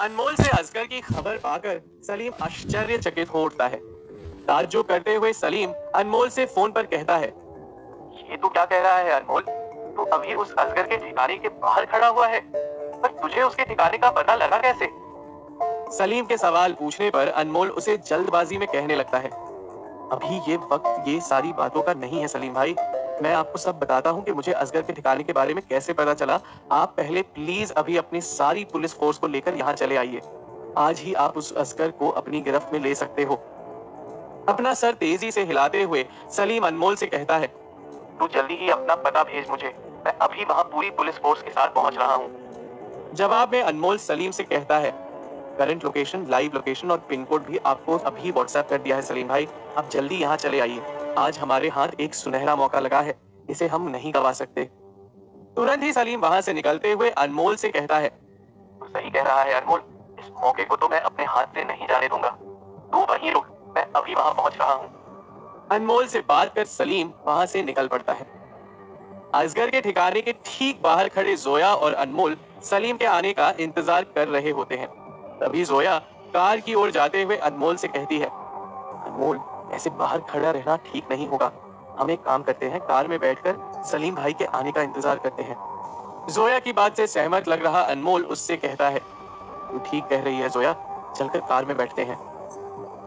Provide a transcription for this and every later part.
अनमोल से असगर की खबर पाकर सलीम आश्चर्यचकित हो उठता है। ताज्जुब करते हुए सलीम अनमोल से फोन पर कहता है, ये तू क्या कह रहा है अनमोल? तू अभी उस असगर के ठिकाने के बाहर खड़ा हुआ है, पर तुझे उसके ठिकाने का पता लगा कैसे? सलीम के सवाल पूछने पर अनमोल उसे जल्दबाजी में कहने लगता है, अभी ये वक्त ये सारी बातों का नहीं है सलीम भाई। मैं आपको सब बताता हूँ कि मुझे असगर के ठिकाने के बारे में कैसे पता चला। आप पहले प्लीज अभी अपनी सारी पुलिस फोर्स को लेकर यहाँ चले आइए। आज ही आप उस असगर को अपनी गिरफ्त में ले सकते हो। अपना सर तेजी से हिलाते हुए सलीम अनमोल से कहता है, तू जल्दी ही अपना पता भेज मुझे। मैं अभी वहाँ पूरी पुलिस फोर्स के साथ पहुँच रहा हूँ। जवाब में अनमोल सलीम से कहता है, करंट लोकेशन, लाइव लोकेशन और पिन कोड भी आपको अभी व्हाट्सएप कर दिया है सलीम भाई। आप जल्दी यहाँ चले आइए। आज हमारे हाथ एक सुनहरा मौका लगा है, इसे हम नहीं गवा सकते। तुरंत ही सलीम वहां से निकलते हुए अनमोल से कहता है, तू सही कह रहा है अनमोल, इस मौके को तो मैं अपने हाथ से नहीं जाने दूंगा। तू वहीं रुक, मैं अभी वहां पहुंच रहा हूँ। अनमोल से बात कर सलीम वहां से निकल पड़ता है। असगर के ठिकाने के ठीक बाहर खड़े जोया और अनमोल सलीम के आने का इंतजार कर रहे होते हैं। तभी जोया कार की ओर जाते हुए अनमोल से कहती है, अनमोल ऐसे बाहर खड़ा रहना ठीक नहीं होगा। हम एक काम करते हैं, कार में बैठकर सलीम भाई के आने का इंतजार करते हैं। जोया की बात से सहमत लग रहा अनमोल उससे कहता है, तू ठीक कह रही है जोया, चलकर कार में बैठते हैं।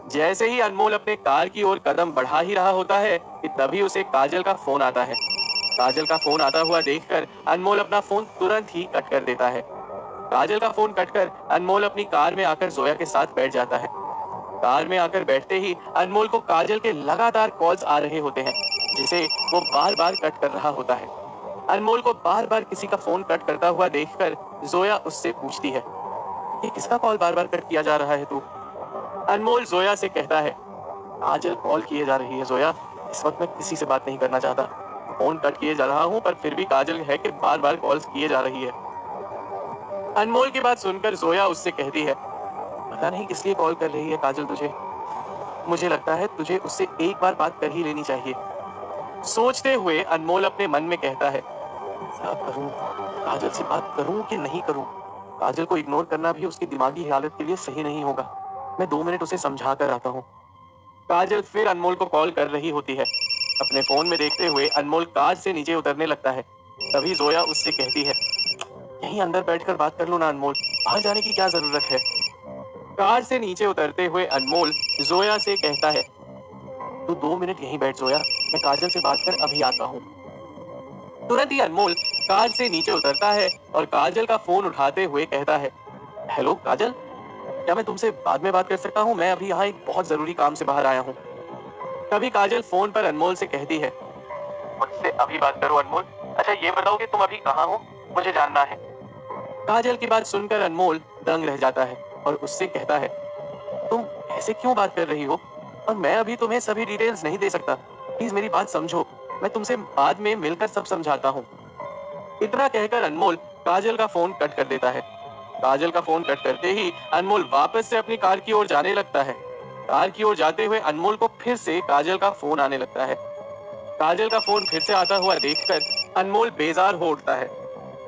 जैसे ही अनमोल अपने कार की ओर कदम बढ़ा ही रहा होता है कि तभी उसे काजल का फोन आता है। काजल का फोन आता हुआ देखकर अनमोल अपना फोन तुरंत ही कट कर देता है। काजल का फोन कटकर अनमोल अपनी कार में आकर जोया के साथ बैठ जाता है। कार में आकर बैठते ही अनमोल को काजल के लगातार कॉल्स आ रहे होते हैं, जिसे वो बार बार कट कर रहा होता है। अनमोल को बार बार किसी का फोन कट करता हुआ देखकर जोया उससे पूछती है, ये किसका कॉल बार बार कट किया जा रहा है तू? अनमोल जोया से कहता है, काजल कॉल किए जा रही है जोया, इस वक्त मैं किसी से बात नहीं करना चाहता। फोन कट किए जा रहा हूँ पर फिर भी काजल है कि बार बार कॉल्स किए जा रही है। अनमोल की बात सुनकर जोया उससे कहती है, पता नहीं किस लिए कॉल कर रही है काजल तुझे। मुझे लगता है तुझे उससे एक बार बात कर ही लेनी चाहिए। सोचते हुए अनमोल अपने मन में कहता है, क्या करूं, काजल से बात करूं कि नहीं करूं? काजल को इग्नोर करना भी उसकी दिमागी हालत के लिए सही नहीं होगा। मैं 2 मिनट उसे समझा कर आता हूँ। काजल फिर अनमोल को कॉल कर रही होती है। अपने फोन में देखते हुए अनमोल कार से नीचे उतरने लगता है। तभी जोया उससे कहती है, यहीं अंदर बैठकर बात कर लो ना अनमोल, बाहर जाने की क्या जरूरत है? कार से नीचे उतरते हुए अनमोल जोया से कहता है, तू 2 मिनट यहीं बैठ जोया, मैं काजल से बात कर अभी आता हूँ। तुरंत ही अनमोल कार से नीचे उतरता है और काजल का फोन उठाते हुए कहता है, हेलो काजल, क्या मैं तुमसे बाद में बात कर सकता हूँ? मैं अभी यहाँ एक बहुत जरूरी काम से बाहर आया हूँ। तभी काजल फोन पर अनमोल से कहती है, मुझसे अभी बात करो अनमोल। अच्छा ये बताओ कि तुम अभी कहाँ हो, मुझे जानना है। काजल की बात सुनकर अनमोल दंग रह जाता है और उससे कहता है, तुम ऐसे क्यों बात कर रही हो? और मैं अभी तुम्हें सभी डिटेल्स नहीं दे सकता। प्लीज मेरी बात समझो, मैं तुमसे बाद में मिलकर सब समझाता हूँ। इतना कहकर अनमोल काजल का फोन कट कर देता है। काजल का फोन कट करते ही अनमोल वापस से अपनी कार की ओर जाने लगता है। कार की ओर जाते हुए अनमोल को फिर से काजल का फोन आने लगता है। काजल का फोन फिर से आता हुआ देखकर अनमोल बेजार हो उठता है।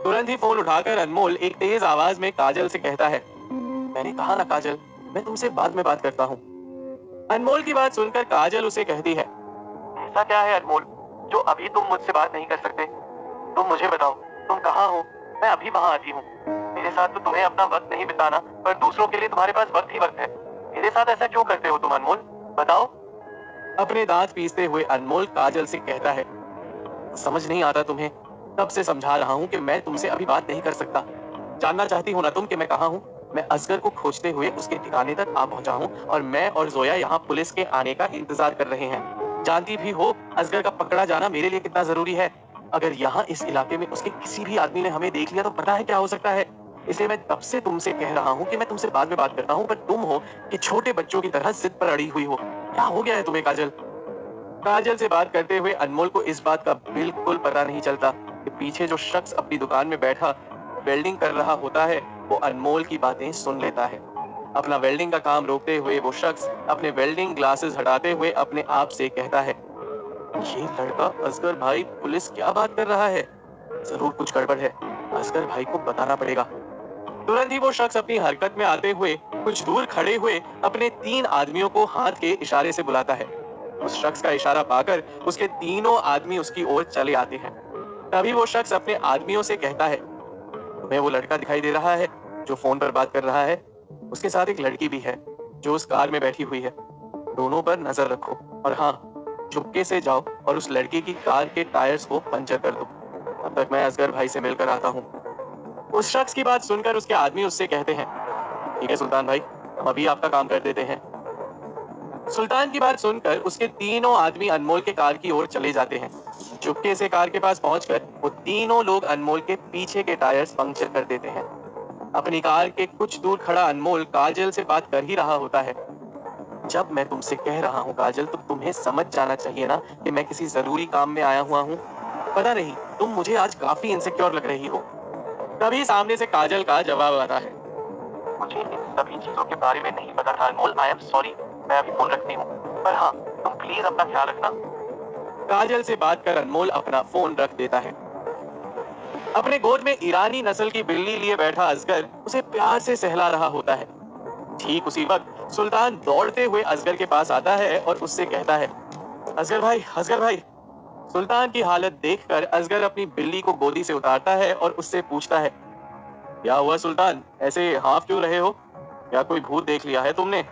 तुरंत ही फोन उठाकर अनमोल एक तेज आवाज में काजल से कहता है, मैंने कहा ना काजल, मैं तुमसे बाद में बात करता हूँ। अनमोल की बात सुनकर काजल उसे कहती है, ऐसा क्या है अनमोल जो अभी तुम मुझसे बात नहीं कर सकते? तुम मुझे बताओ, तुम कहाँ हो? मैं अभी वहाँ आती हूँ। मेरे साथ तो तुम्हें अपना वक्त नहीं बिताना, पर दूसरों के लिए तुम्हारे पास वक्त ही वक्त है। मेरे साथ ऐसा क्यों करते हो तुम अनमोल, बताओ। अपने दांत पीसते हुए अनमोल काजल से कहता है, समझ नहीं आता तुम्हें? तब से समझा रहा हूँ कि मैं तुमसे अभी बात नहीं कर सकता। जानना चाहती हो ना तुम कि मैं कहाँ हूँ? मैं असगर को खोजते हुए उसके ठिकाने तक आ पहुंचा हूँ और मैं और जोया यहाँ पुलिस के आने का इंतजार कर रहे हैं। जानती भी हो असगर का पकड़ा जाना मेरे लिए कितना जरूरी है। अगर यहाँ इस इलाके में उसके किसी भी आदमी ने हमें देख लिया तो पता है क्या हो सकता है। इसलिए मैं तब से तुमसे कह रहा हूँ कि मैं तुमसे बाद में बात करता हूँ, पर तुम हो कि छोटे बच्चों की तरह जिद पर अड़ी हुई हो। क्या हो गया है तुम्हें काजल? काजल से बात करते हुए अनमोल को इस बात का बिल्कुल पता नहीं चलता कि पीछे जो शख्स अपनी दुकान में बैठा वेल्डिंग कर रहा होता है वो अनमोल की बातें सुन लेता है। अपना वेल्डिंग का काम रोकते हुए वो शख्स अपने वेल्डिंग ग्लासेस हटाते हुए अपने आप से कहता है, ये लड़का असगर भाई पुलिस क्या बात कर रहा है? जरूर कुछ गड़बड़ है, असगर भाई को बताना पड़ेगा। तुरंत ही वो शख्स अपनी हरकत में आते हुए कुछ दूर खड़े हुए अपने 3 आदमियों को हाथ के इशारे से बुलाता है। उस शख्स का इशारा पाकर उसके तीनों आदमी उसकी ओर चले आते हैं। तभी वो शख्स अपने आदमियों से कहता है, तुम्हें वो लड़का दिखाई दे रहा है जो फोन पर बात कर रहा है? उसके साथ एक लड़की भी है जो उस कार में बैठी हुई है। दोनों पर नजर रखो और हाँ, चुपके से जाओ और उस लड़की की कार के टायर्स को पंचर कर दो। तब तक मैं असगर भाई से मिलकर आता हूँ। उस शख्स की बात सुनकर उसके आदमी उससे कहते हैं, ठीक है सुल्तान भाई, हम अभी आपका काम कर देते हैं। सुल्तान की बात सुनकर उसके तीनों आदमी अनमोल के कार की ओर चले जाते हैं। चुपके से कार के पास पहुंचकर वो तीनों लोग अनमोल के पीछे के टायर्स पंक्चर कर देते हैं। अपनी कार के कुछ दूर खड़ा अनमोल काजल से बात कर ही रहा होता है। जब मैं तुमसे कह रहा हूँ काजल, तो तुम्हें समझ जाना चाहिए ना कि मैं किसी जरूरी काम में आया हुआ हूँ। पता नहीं, तुम मुझे आज काफी इनसिक्योर लग रही हो। तभी सामने से काजल का जवाब आता है, मुझे इन सभी चीजों के बारे में नहीं पता था अनमोल, आई एम सॉरी, मैं अभी फोन रखती हूँ। पर हाँ, तुम प्लीज अपना ख्याल रखना। काजल से बात कर अनमोल अपना फोन रख देता है। अपने गोद में ईरानी नस्ल की बिल्ली लिए बैठा असगर उसे प्यार से सहला रहा होता है। ठीक उसी वक्त सुल्तान दौड़ते हुए असगर के पास आता है और उससे कहता है, असगर भाई, असगर भाई। सुल्तान की हालत देखकर असगर अपनी बिल्ली को गोदी से उतारता है और उससे पूछता है, क्या हुआ सुल्तान, ऐसे हाफ क्यों रहे हो? क्या कोई भूत देख लिया है तुमने?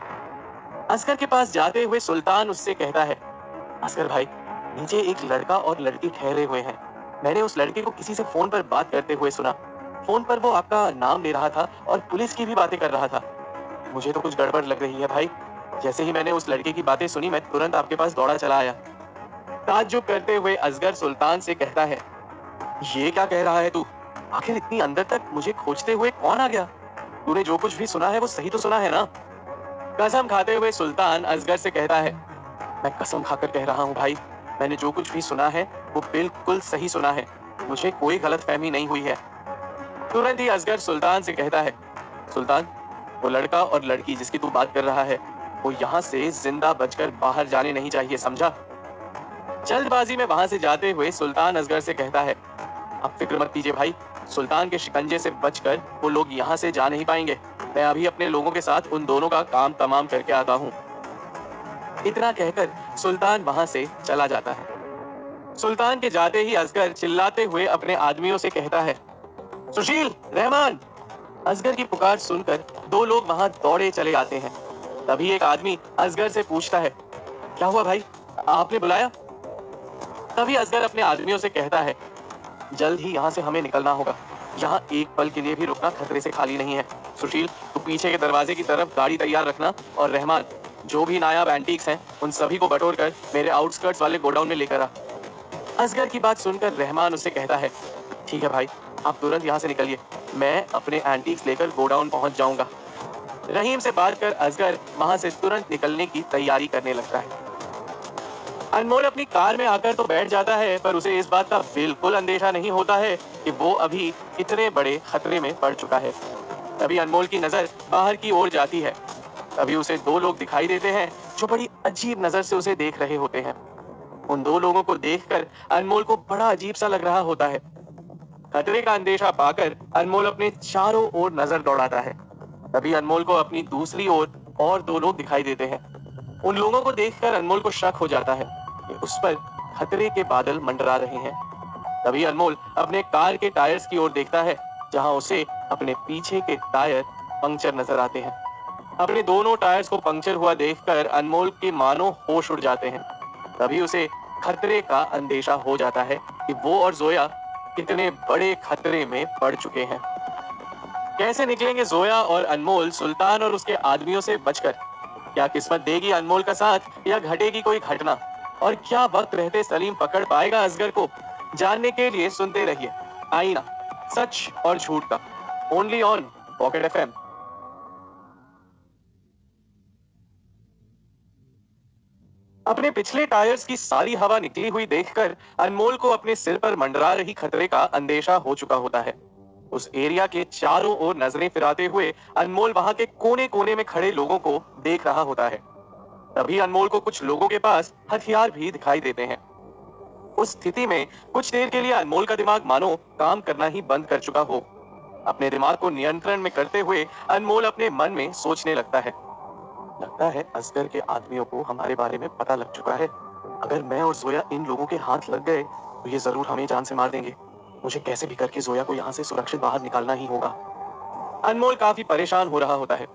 असगर के पास जाते हुए सुल्तान उससे कहता है, असगर भाई, नीचे एक लड़का और लड़की ठहरे हुए हैं। मैंने उस लड़के को किसी से फोन पर बात करते हुए सुना। फोन पर वो आपका नाम ले रहा था और पुलिस की भी बातें कर रहा था। मुझे तो कुछ गड़बड़ लग रही है भाई। जैसे ही मैंने उस लड़के की बातें सुनी, मैं तुरंत आपके पास दौड़ा चला आया। ताज्जुब करते हुए असगर सुल्तान से कहता है, ये क्या कह रहा है तू? आखिर इतनी अंदर तक मुझे खोजते हुए कौन आ गया? तूने जो कुछ भी सुना है वो सही तो सुना है ना? कसम खाते हुए सुल्तान असगर से कहता है, मैं कसम खाकर कह रहा हूँ भाई, मैंने जो कुछ भी सुना है वो बिल्कुल सही सुना है। मुझे कोई गलतफहमी नहीं हुई है। तुरंत ही असगर सुल्तान से कहता है, सुल्तान, वो लड़का और लड़की जिसकी तू बात कर रहा है, वो यहाँ से जिंदा बचकर बाहर जाने नहीं चाहिए, समझा? जल्दबाजी में वहां से जाते हुए सुल्तान असगर से कहता है, आप फिक्र मत कीजिए भाई, सुल्तान के शिकंजे से बचकर वो लोग यहाँ से जा नहीं पाएंगे। मैं अभी अपने लोगों के साथ उन दोनों का काम तमाम करके आता हूँ। इतना कहकर सुल्तान वहां से चला जाता है। सुल्तान के जाते ही असगर चिल्लाते हुए अपने आदमियों से कहता है, सुशील, रहमान। असगर की पुकार सुनकर दो लोग वहां दौड़े चले आते हैं। तभी एक आदमी असगर से पूछता है, क्या हुआ भाई, आपने बुलाया? तभी असगर अपने आदमियों से कहता है, जल्द ही यहाँ से हमें निकलना होगा। यहाँ एक पल के लिए भी रुकना खतरे से खाली नहीं है। सुशील, तू पीछे के दरवाजे की तरफ गाड़ी तैयार रखना और रहमान, जो भी नायाब एंटीक्स हैं उन सभी को बटोर कर मेरे आउटस्कर्ट्स वाले गोडाउन में लेकर आ। असगर की बात सुनकर रहमान उससे कहता है, ठीक है भाई, आप तुरंत यहाँ से निकलिए, मैं अपने एंटीक्स लेकर गोडाउन पहुंच जाऊंगा। रहीम से बात कर असगर वहां से तुरंत निकलने की तैयारी करने लगता है। अनमोल अपनी कार में आकर तो बैठ जाता है, पर उसे इस बात का बिल्कुल अंदेशा नहीं होता है कि वो अभी इतने बड़े खतरे में पड़ चुका है। तभी अनमोल की नजर बाहर की ओर जाती है। तभी उसे दो लोग दिखाई देते हैं जो बड़ी अजीब नजर से उसे देख रहे होते हैं। उन दो लोगों को देखकर अनमोल को बड़ा अजीब सा लग रहा होता है। खतरे का अंदेशा पाकर अनमोल अपने चारों ओर नजर दौड़ाता है। तभी अनमोल को अपनी दूसरी ओर और दो लोग दिखाई देते हैं। उन लोगों को देखकर अनमोल को शक हो जाता है कि उस पर खतरे के बादल मंडरा रहे हैं। तभी अनमोल अपने कार के टायर्स की ओर देखता है, जहां उसे अपने पीछे के टायर पंक्चर नजर आते हैं। अपने दोनों टायर्स को पंक्चर हुआ देखकर अनमोल के मानो होश उड़ जाते हैं। तभी उसे खतरे का अंदेशा हो जाता है कि वो और जोया कितने बड़े खतरे में पड़ चुके हैं। कैसे निकलेंगे जोया और अनमोल सुल्तान और उसके आदमियों से बचकर? क्या किस्मत देगी अनमोल का साथ या घटेगी कोई घटना? और क्या वक्त रहते सलीम पकड़ पाएगा असगर को? जानने के लिए सुनते रहिए आईना, सच और झूठ का, ओनली ऑन पॉकेट एफएम। अपने पिछले टायर्स की सारी हवा निकली हुई देखकर अनमोल को अपने सिर पर मंडरा रही खतरे का अंदेशा हो चुका होता है। उस एरिया के चारों ओर नजरें फिराते हुए अनमोल वहां के कोने कोने में खड़े लोगों को देख रहा होता है। तभी अनमोल को कुछ लोगों के पास हथियार भी दिखाई देते हैं। उस स्थिति में कुछ देर के लिए अनमोल का दिमाग मानो काम करना ही बंद कर चुका हो। अपने दिमाग को नियंत्रण में करते हुए अनमोल अपने मन में सोचने लगता है असगर के आदमियों को हमारे बारे में पता लग चुका है। अगर मैं और जोया इन लोगों के हाथ लग गए तो ये जरूर हमें जान से मार देंगे। मुझे कैसे भी करके जोया को यहाँ से सुरक्षित बाहर निकालना ही होगा। अनमोल काफी परेशान हो रहा होता है।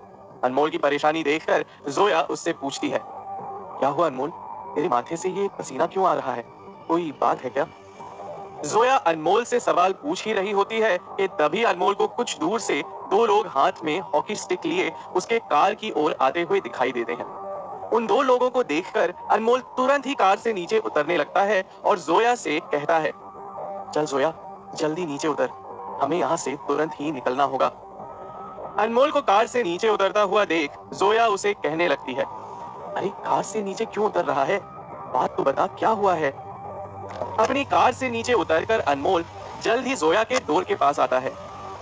अनमोल की परेशानी देखकर जोया उससे पूछती है, क्या हुआ अनमोल, तेरे माथे से ये पसीना क्यों आ रहा है? कोई बात है क्या? जोया अनमोल से सवाल पूछ ही रही होती है कि तभी अनमोल को कुछ दूर से दो लोग हाथ में हॉकी स्टिक लिए उसके कार की ओर आते हुए दिखाई देते हैं। उन दो लोगों को देखकर अनमोल तुरंत ही कार से नीचे उतरने लगता है और जोया से कहता है, चल जोया, जल्दी नीचे उतर, हमें यहाँ से तुरंत ही निकलना होगा। अनमोल को कार से नीचे उतरता हुआ देख जोया उसे कहने लगती है, अरे कार से नीचे क्यों उतर रहा है? बात तो बता, क्या हुआ है? अपनी कार से नीचे उतरकर अनमोल जल्द ही जोया के डोर के पास आता है।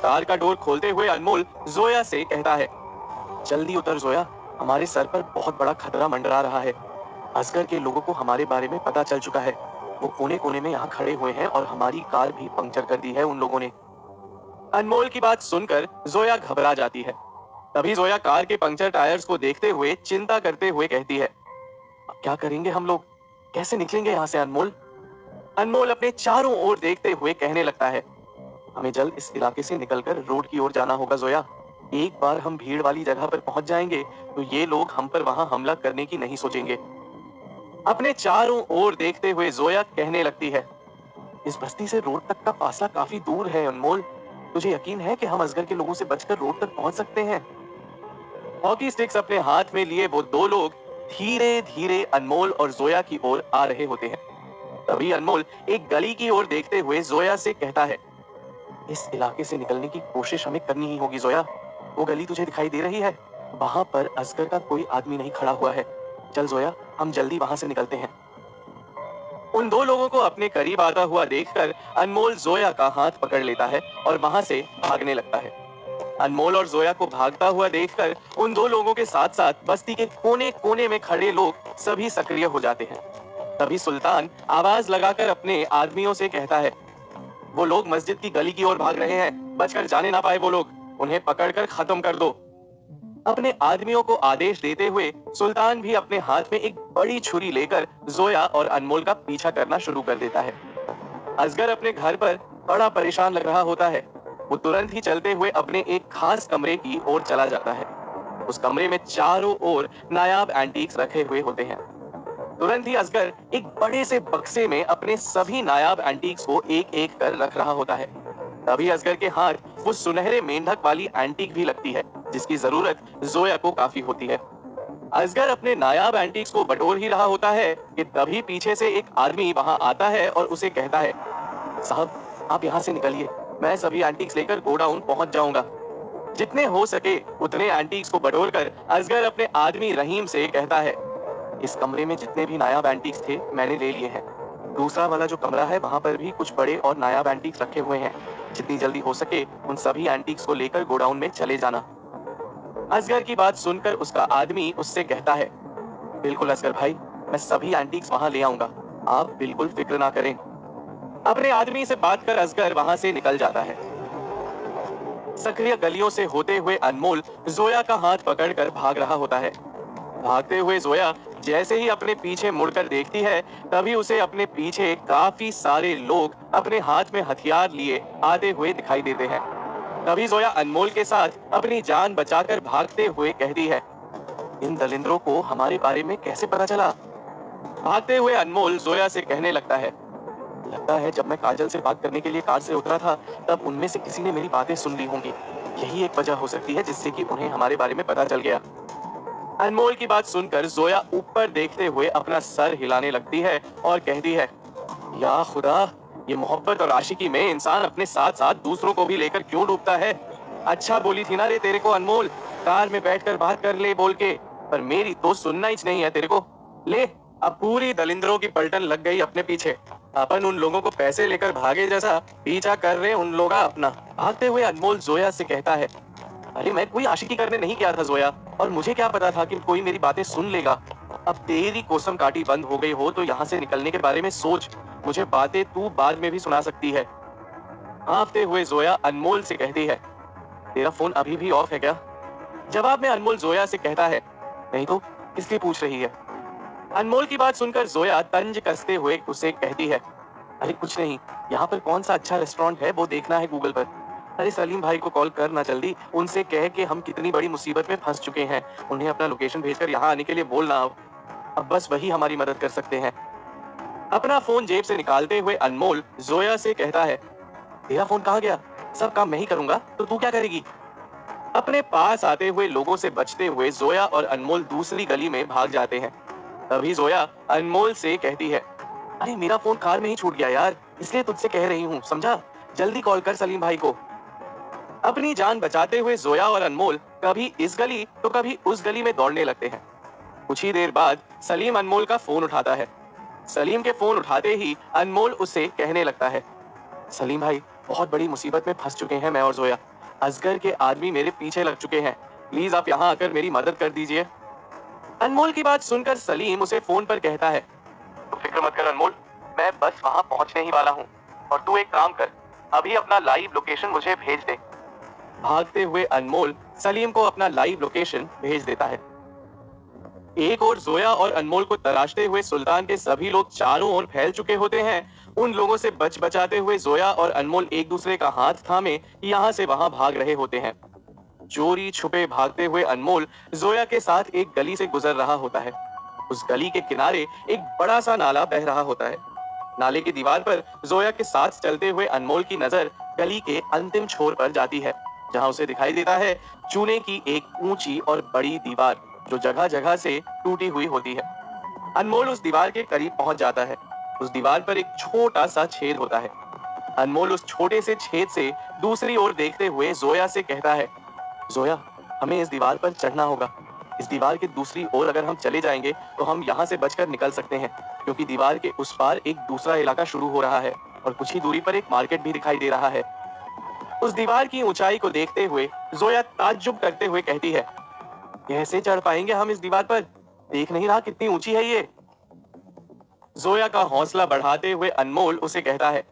कार का डोर खोलते हुए अनमोल जोया से कहता है, जल्दी उतर जोया, हमारे सर पर बहुत बड़ा खतरा मंडरा रहा है। असगर के लोगों को हमारे बारे में पता चल चुका है। वो कोने कोने में यहाँ खड़े हुए हैं और हमारी कार भी पंक्चर कर दी है उन लोगों ने। अनमोल की बात सुनकर जोया घबरा जाती है। तभी जोया कार के पंक्चर टायर्स को देखते हुए चिंता करते हुए कहती है, अब क्या करेंगे हम लोग? कैसे निकलेंगे यहाँ से अनमोल? अनमोल अपने चारों ओर देखते हुए कहने लगता है, हमें जल्द इस इलाके से निकलकर रोड की ओर जाना होगा जोया। एक बार हम भीड़ वाली जगह पर पहुंच जाएंगे तो ये लोग हम पर वहां हमला करने की नहीं सोचेंगे। अपने चारों ओर देखते हुए जोया कहने लगती है, इस बस्ती से रोड तक का फासला काफी दूर है अनमोल। तुझे यकीन है कि हम असगर के लोगों से बचकर रोड तक पहुंच सकते हैं? हॉकी स्टिक्स अपने हाथ में लिए वो दो लोग धीरे धीरे अनमोल और जोया की ओर आ रहे होते हैं। तभी अनमोल एक गली की ओर देखते हुए जोया से कहता है, इस इलाके से निकलने की कोशिश हमें करनी ही होगी जोया। वो गली तुझे दिखाई दे रही है? वहां पर असगर का कोई आदमी नहीं खड़ा हुआ है। चल जोया, हम जल्दी वहां से निकलते हैं। उन दो लोगों को अपने करीब आता हुआ देखकर अनमोल जोया का हाथ पकड़ लेता है और वहां से भागने लगता है। अनमोल और जोया को भागता हुआ देखकर उन दो लोगों के साथ साथ बस्ती के कोने कोने में खड़े लोग सभी सक्रिय हो जाते हैं। तभी सुल्तान आवाज लगाकर अपने आदमियों से कहता है, वो लोग मस्जिद की गली की ओर भाग रहे हैं, बचकर जाने ना पाए वो लोग, उन्हें पकड़कर खत्म कर दो। अपने आदमियों को आदेश देते हुए सुल्तान भी अपने हाथ में एक बड़ी छुरी लेकर जोया और अनमोल का पीछा करना शुरू कर देता है। असगर अपने घर पर बड़ा परेशान लग रहा होता है। वो तुरंत ही चलते हुए अपने एक खास कमरे की ओर चला जाता है। उस कमरे में चारों ओर नायाब एंटीक्स रखे हुए होते हैं। तुरंत ही असगर एक बड़े से बक्से में अपने सभी नायाब एंटीक्स को एक एक कर रख रहा होता है। तभी असगर के हाथ वो सुनहरे मेंढक वाली एंटीक भी लगती है जिसकी जरूरत जोया को काफी होती है। असगर अपने नायाब एंटीक्स को बटोर ही रहा होता है कि तभी पीछे से एक आदमी वहां आता है और उसे कहता है, साहब आप यहाँ से निकलिए, मैं सभी एंटीक्स लेकर गोडाउन पहुंच जाऊंगा। जितने हो सके उतने एंटीक्स को बटोरकर असगर अपने आदमी रहीम से कहता है, इस कमरे में जितने भी नायाब एंटीक्स थे मैंने ले लिए हैं। दूसरा वाला जो कमरा है वहां पर भी कुछ बड़े और नायाब एंटीक्स रखे हुए हैं। जितनी जल्दी हो सके उन सभी एंटीक्स को लेकर गोडाउन में चले जाना। असगर की बात सुनकर उसका आदमी उससे कहता है, बिल्कुल असगर भाई, मैं सभी एंटीक्स वहां ले आऊंगा, आप बिल्कुल फिक्र ना करें। अपने आदमी से बात कर असगर वहां से निकल जाता है। सक्रिय गलियों से होते हुए अनमोल जोया का हाथ पकड़कर भाग रहा होता है। भागते हुए जोया जैसे ही अपने पीछे मुड़कर देखती है तभी उसे अपने पीछे काफी सारे लोग अपने हाथ में हथियार लिए आते हुए दिखाई देते हैं। तभी जोया अनमोल के साथ अपनी जान बचाकर भागते हुए कहती है, इन दलिंद्रों को हमारे बारे में कैसे पता चला? भागते हुए अनमोल जोया से कहने लगता है जब मैं काजल से बात करने के लिए कार से उतरा था तब उनमें से किसी ने मेरी बातें सुन ली होंगी। यही एक वजह हो सकती है जिससे कि उन्हें हमारे बारे में पता चल गया। अनमोल की बात सुनकर जोया ऊपर देखते हुए अपना सर हिलाने लगती है और कहती है, या खुदा, ये मोहब्बत और आशिकी में इंसान अपने साथ साथ दूसरों को भी लेकर क्यों डूबता है? अच्छा बोली थी ना रे तेरे को अनमोल, कार में बैठकर बात कर ले बोल के, पर मेरी तो सुनना ही नहीं है तेरे को। ले, अब पूरी दलिंद्रों की पलटन लग गई अपने पीछे। अपन उन लोगों को पैसे लेकर भागे जैसा पीछा कर रहे उन लोग अपना। भागते हुए अनमोल जोया से कहता है, अरे मैं कोई आशिकी करने नहीं गया था जोया, और मुझे क्या पता था कि कोई मेरी बातें सुन लेगा। अब तेरी कोसम काटी बंद हो गई हो तो यहाँ से निकलने के बारे में सोच, मुझे बातें तू बाद में भी सुना सकती है। हाँफते हुए जोया अनमोल से कहती है, तेरा फोन अभी भी ऑफ है क्या? जवाब में अनमोल जोया से कहता है, नहीं तो किस लिए पूछ रही है? अनमोल की बात सुनकर जोया तंज कसते हुए उसे कहती है, अरे कुछ नहीं, यहाँ पर कौन सा अच्छा रेस्टोरेंट है वो देखना है गूगल पर। अरे सलीम भाई को कॉल कर ना जल्दी, उनसे कह के हम कितनी बड़ी मुसीबत में फंस चुके हैं, उन्हें अपना लोकेशन भेजकर यहाँ आने के लिए बोलना। अब बस वही हमारी मदद कर सकते हैं। अपना फोन जेब से निकालते हुए अनमोल जोया से कहता है, तेरा फोन कहाँ गया? सब काम मैं ही करूंगा तो तू क्या करेगी? अपने पास आते हुए लोगों से बचते हुए जोया और अनमोल दूसरी गली में भाग जाते हैं। तभी जोया अनमोल से कहती है, अरे मेरा फोन कार में ही छूट गया यार, इसलिए तुझसे कह रही हूँ, समझा? जल्दी कॉल कर सलीम भाई को। अपनी जान बचाते हुए जोया और अनमोल कभी इस गली तो कभी उस गली में दौड़ने लगते हैं। कुछ ही देर बाद सलीम अनमोल का फोन उठाता है। सलीम के फोन उठाते ही अनमोल उसे कहने लगता है, सलीम भाई बहुत बड़ी मुसीबत में फंस चुके हैं मैं और जोया। असगर के आदमी मेरे पीछे लग चुके हैं, प्लीज आप यहाँ आकर मेरी मदद कर दीजिए। अनमोल की बात सुनकर सलीम उसे फोन पर कहता है, तो फिक्र मत कर अनमोल, मैं बस वहां पहुंचने ही वाला हूँ, और तू एक काम कर, अभी अपना लाइव लोकेशन मुझे भेज दे। भागते हुए अनमोल सलीम को अपना लाइव लोकेशन भेज देता है। एक और जोया और अनमोल को तलाशते हुए सुल्तान के सभी लोग चारों ओर फैल चुके होते हैं। उन लोगों से बच बचाते हुए जोया और अनमोल एक दूसरे का हाथ थामे यहाँ से वहां भाग रहे होते हैं। चोरी छुपे भागते हुए अनमोल जोया के साथ एक गली से गुजर रहा होता है। उस गली के किनारे एक बड़ा सा नाला बह रहा होता है। नाले की दीवार पर जोया के साथ चलते हुए अनमोल की नजर गली के अंतिम छोर पर जाती है, जहां उसे दिखाई देता है चूने की एक ऊंची और बड़ी दीवार जो जगह जगह से टूटी हुई होती है। अनमोल उस दीवार के करीब पहुंच जाता है। उस दीवार पर एक छोटा सा छेद होता है। अनमोल उस छोटे से छेद से दूसरी ओर देखते हुए जोया से कहता है, जोया हमें इस दीवार पर चढ़ना होगा। इस दीवार की दूसरी ओर अगर हम चले जाएंगे तो हम यहाँ से बचकर निकल सकते हैं, क्योंकि दीवार के उस पार एक दूसरा इलाका शुरू हो रहा है और कुछ ही दूरी पर एक मार्केट भी दिखाई दे रहा है। उस दीवार की ऊंचाई को देखते हुए जोया ताज्जुब करते हुए कहती है, कैसे चढ़ पाएंगे हम इस दीवार पर? देख नहीं रहा कितनी ऊंची है ये? जोया का हौसला बढ़ाते हुए अनमोल उसे कहता है,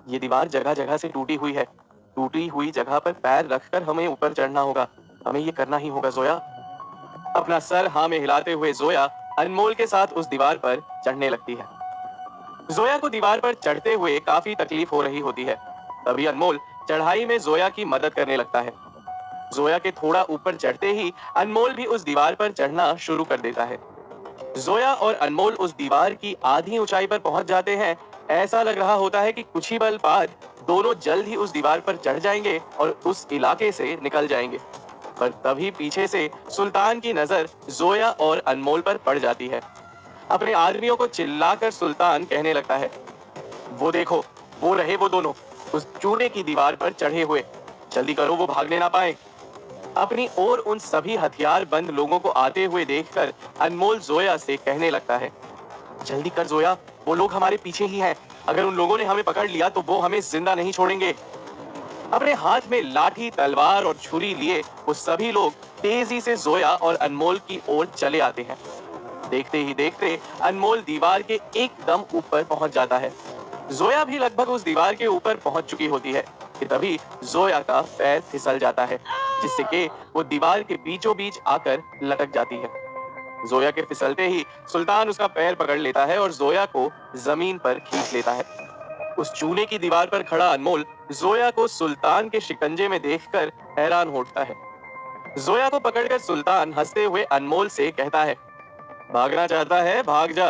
ये दीवार जगह जगह से टूटी हुई है, टूटी हुई जगह पर पैर रखकर हमें ऊपर चढ़ना होगा, हमें ये करना ही होगा जोया। अपना सर हाँ में हिलाते हुए जोया अनमोल के साथ उस दीवार पर चढ़ने लगती है। जोया को दीवार पर चढ़ते हुए काफी तकलीफ हो रही होती है। तभी अनमोल चढ़ाई में जोया की मदद करने लगता है। जोया के थोड़ा ऊपर चढ़ते ही अनमोल भी उस दीवार पर चढ़ना शुरू कर देता है। जोया और अनमोल उस दीवार की आधी ऊंचाई पर पहुंच जाते हैं। ऐसा लग रहा होता है कि कुछ ही पल बाद दोनों जल्द ही उस दीवार पर चढ़ जाएंगे और उस इलाके से निकल जाएंगे। पर तभी पीछे से सुल्तान की नजर जोया और अनमोल पर पड़ जाती है। अपने आदमियों को चिल्लाकर सुल्तान कहने लगता है, वो देखो, वो रहे वो दोनों उस चूने की दीवार पर चढ़े हुए, जल्दी करो वो भागने ना पाए। अपनी ओर उन सभी हथियार बंद लोगों को आते हुए देखकर अनमोल जोया से कहने लगता है, जल्दी कर जोया, वो लोग हमारे पीछे ही हैं, अगर उन लोगों ने हमें पकड़ लिया तो वो हमें जिंदा नहीं छोड़ेंगे। अपने हाथ में लाठी, तलवार और छुरी लिए वो सभी लोग तेजी से जोया और अनमोल की ओर चले आते हैं। देखते ही देखते अनमोल दीवार के एकदम ऊपर पहुंच जाता है। जोया भी लगभग उस दीवार के ऊपर पहुंच चुकी होती है कि तभी जोया का पैर फिसल जाता है, जिससे कि वो दीवार के बीचों बीच आकर लटक जाती है। जोया के फिसलते ही सुल्तान उसका पैर पकड़ लेता है और जोया को जमीन पर खींच लेता है। उस चूने की दीवार पर खड़ा अनमोल जोया को सुल्तान के शिकंजे में देखकर हैरान हो उठता है। जोया को पकड़कर सुल्तान हंसते हुए अनमोल से कहता है, भागना चाहता है भाग जा,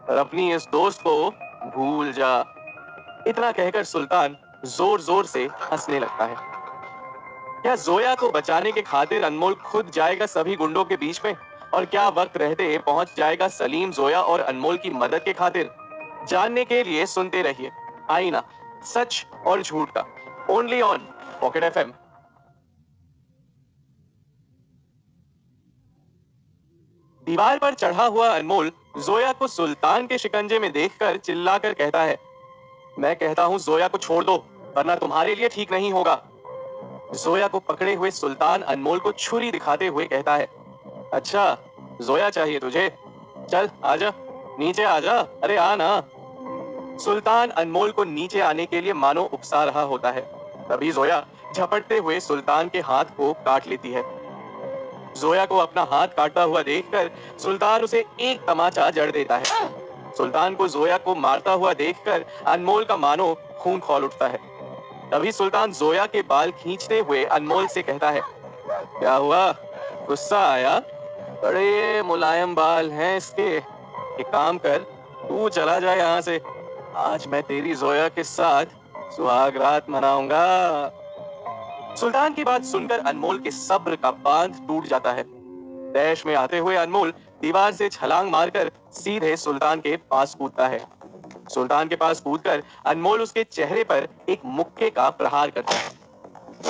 और अपनी इस दोस्त को भूल जा। इतना कहकर सुल्तान जोर जोर से हंसने लगता है। क्या जोया को बचाने के खातिर अनमोल खुद जाएगा सभी गुंडों के बीच में, और क्या वक्त रहते पहुंच जाएगा सलीम, जोया और अनमोल की मदद के खातिर? जानने के लिए सुनते रहिए आईना, सच और झूठ का, ओनली ऑन पॉकेट एफएम। दीवार पर चढ़ा हुआ अनमोल जोया को सुल्तान के शिकंजे में देखकर चिल्लाकर कहता है, मैं कहता हूं जोया को छोड़ दो, वरना तुम्हारे लिए ठीक नहीं होगा। जोया को पकड़े हुए सुल्तान अनमोल को छुरी दिखाते हुए कहता है, अच्छा जोया चाहिए तुझे, चल आजा, नीचे आजा, अरे आ ना। सुल्तान अनमोल को नीचे आने के लिए मानो उकसा रहा होता है। तभी जोया झपटते हुए सुल्तान के हाथ को काट लेती है। जोया को अपना हाथ काटता हुआ देखकर सुल्तान उसे एक तमाचा जड़ देता है। सुल्तान को जोया को मारता हुआ देखकर अनमोल का मानो खून खौल उठता है। तभी सुल्तान जोया के बाल खींचते हुए अनमोल से कहता है, क्या हुआ, गुस्सा आया? बड़े मुलायम बाल हैं इसके। एक काम कर, तू चला जा यहाँ से। आज मैं तेरी जोया के साथ सुहाग रात मनाऊंगा। सुल्तान की बात सुनकर अनमोल के सब्र का बांध टूट जाता है। तैश में आते हुए अनमोल दीवार से छलांग मारकर सीधे सुल्तान के पास कूदता है। सुल्तान के पास कूदकर अनमोल उसके चेहरे पर एक मुक्के का प्रहार करता है।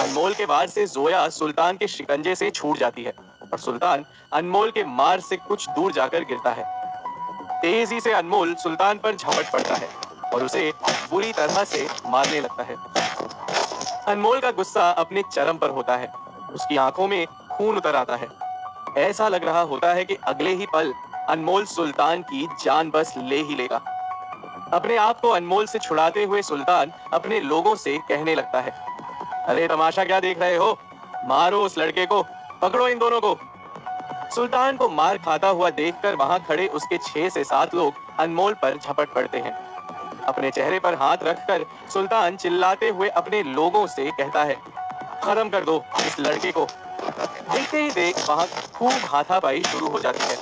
अनमोल के वार से जोया सुल्तान के शिकंजे से छूट जाती है और सुल्तान अनमोल के मार से कुछ दूर जाकर गिरता है। तेजी से अनमोल सुल्तान पर झपट पड़ता है और उसे बुरी तरह से मारने लगता है। अनमोल का गुस्सा अपने चरम पर होता है। उसकी आंखों में खून उतर आता है। ऐसा लग रहा होता है कि अगले ही पल अनमोल सुल्तान की जान बस ले ही लेगा। अपने आप को अनमोल से छुड़ाते हुए सुल्तान अपने लोगों से कहने लगता है, अरे तमाशा क्या देख रहे हो, मारो उस लड़के को, पकड़ो इन दोनों को। सुल्तान को मार खाता हुआ देखकर वहां खड़े उसके 6 से 7 लोग अनमोल पर झपट पड़ते हैं। अपने चेहरे पर हाथ रखकर सुल्तान चिल्लाते हुए अपने लोगों से कहता है, खत्म कर दो इस लड़के को। देखते ही देख वहां खूब हाथापाई शुरू हो जाती है।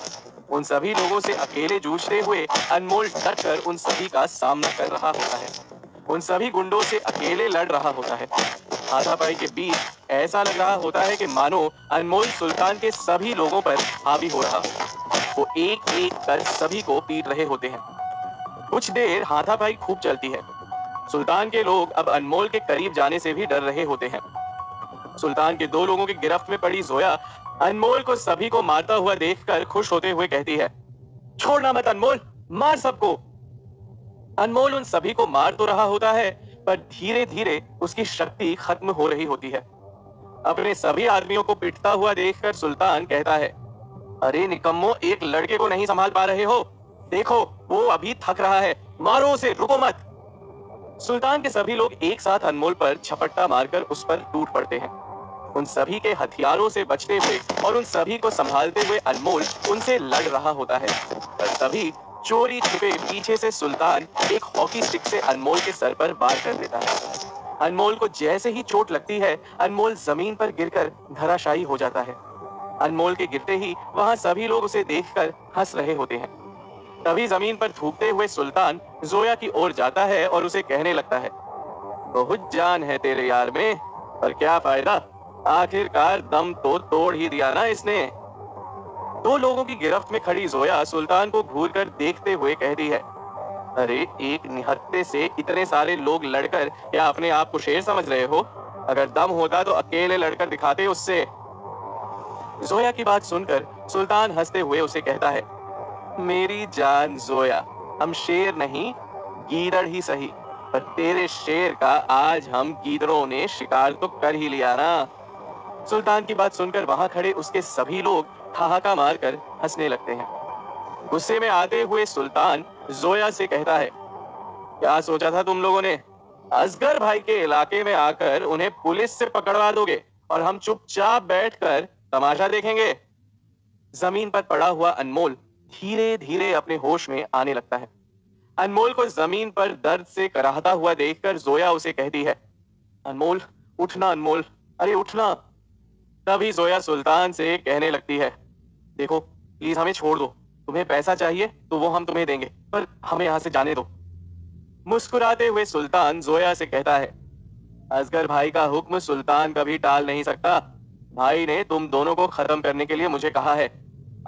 उन सभी लोगों से अकेले जूझते हुए अनमोल डटकर उन सभी का सामना कर रहा होता है। उन सभी गुंडों से अकेले लड़ रहा होता है। हाथापाई के बीच ऐसा लग रहा होता है कि मानो अनमोल सुल्तान के सभी लोगों पर हावी हो रहा हो। वो एक एक कर सभी को पीट रहे होते हैं। कुछ देर हाथापाई खूब चलती है। सुल्तान के लोग अब अनमोल के करीब जाने से भी डर रहे होते हैं। सुल्तान के 2 लोगों की गिरफ्त में पड़ी जोया अनमोल को सभी को मारता हुआ देखकर खुश होते हुए कहती है, छोड़ना मत अनमोल, मार सबको। अनमोल उन सभी को मार तो रहा होता है, पर धीरे धीरे उसकी शक्ति खत्म हो रही होती है। अपने सभी आदमियों को पिटता हुआ देखकर सुल्तान कहता है, अरे निकम्मो, एक लड़के को नहीं संभाल पा रहे हो? देखो वो अभी थक रहा है, मारो उसे, रुको मत। सुल्तान के सभी लोग एक साथ अनमोल पर झपट्टा मारकर उस पर टूट पड़ते हैं। उन सभी के हथियारों से बचते हुए और उन सभी को संभालते हुए अनमोल उनसे लड़ रहा होता है। पर तभी चोरी छुपे पीछे से सुल्तान एक हॉकी स्टिक से अनमोल के सर पर वार कर देता है। अनमोल को जैसे ही चोट लगती है, अनमोल जमीन पर गिरकर धराशायी हो जाता है। अनमोल के गिरते ही वहां सभी लोग उसे देखकर हंस रहे होते हैं। तभी जमीन पर थूकते हुए सुल्तान जोया की ओर जाता है और उसे कहने लगता है, बहुत जान है तेरे यार में, पर क्या फायदा, आखिरकार दम तो तोड़ ही दिया ना इसने। 2 लोगों की गिरफ्त में खड़ी जोया सुल्तान को घूरकर देखते हुए कहती है, अरे एक निहत्थे से इतने सारे लोग लड़कर क्या अपने आप को शेर समझ रहे हो? अगर दम होता तो अकेले लड़कर दिखाते उससे। जोया की बात सुनकर सुल्तान हंसते हुए उसे कहता है, मेरी जान जोया, हम शेर नहीं, गीदड़ ही सही, पर तेरे शेर का आज हम गीदड़ों ने शिकार तो कर ही लिया ना। सुल्तान की बात सुनकर वहां खड़े उसके सभी लोग ठहाका मारकर हंसने लगते हैं। गुस्से में आते हुए सुल्तान जोया से कहता है, क्या सोचा था तुम लोगों ने? असगर भाई के इलाके में आकर उन्हें पुलिस से पकड़वा दोगे और हम चुपचाप बैठकर तमाशा देखेंगे? जमीन पर पड़ा हुआ अनमोल धीरे धीरे अपने होश में आने लगता है। अनमोल को जमीन पर दर्द से कराहता हुआ देखकर जोया उसे कहती है, अनमोल उठना, अनमोल, अरे उठना। तभी जोया सुल्तान से कहने लगती है, देखो प्लीज हमें छोड़ दो, तुम्हें पैसा चाहिए तो वो हम तुम्हें देंगे, पर हमें यहाँ से जाने दो। मुस्कुराते हुए सुल्तान जोया से कहता है, असगर भाई का हुक्म सुल्तान कभी टाल नहीं सकता। भाई ने तुम दोनों को खत्म करने के लिए मुझे कहा है।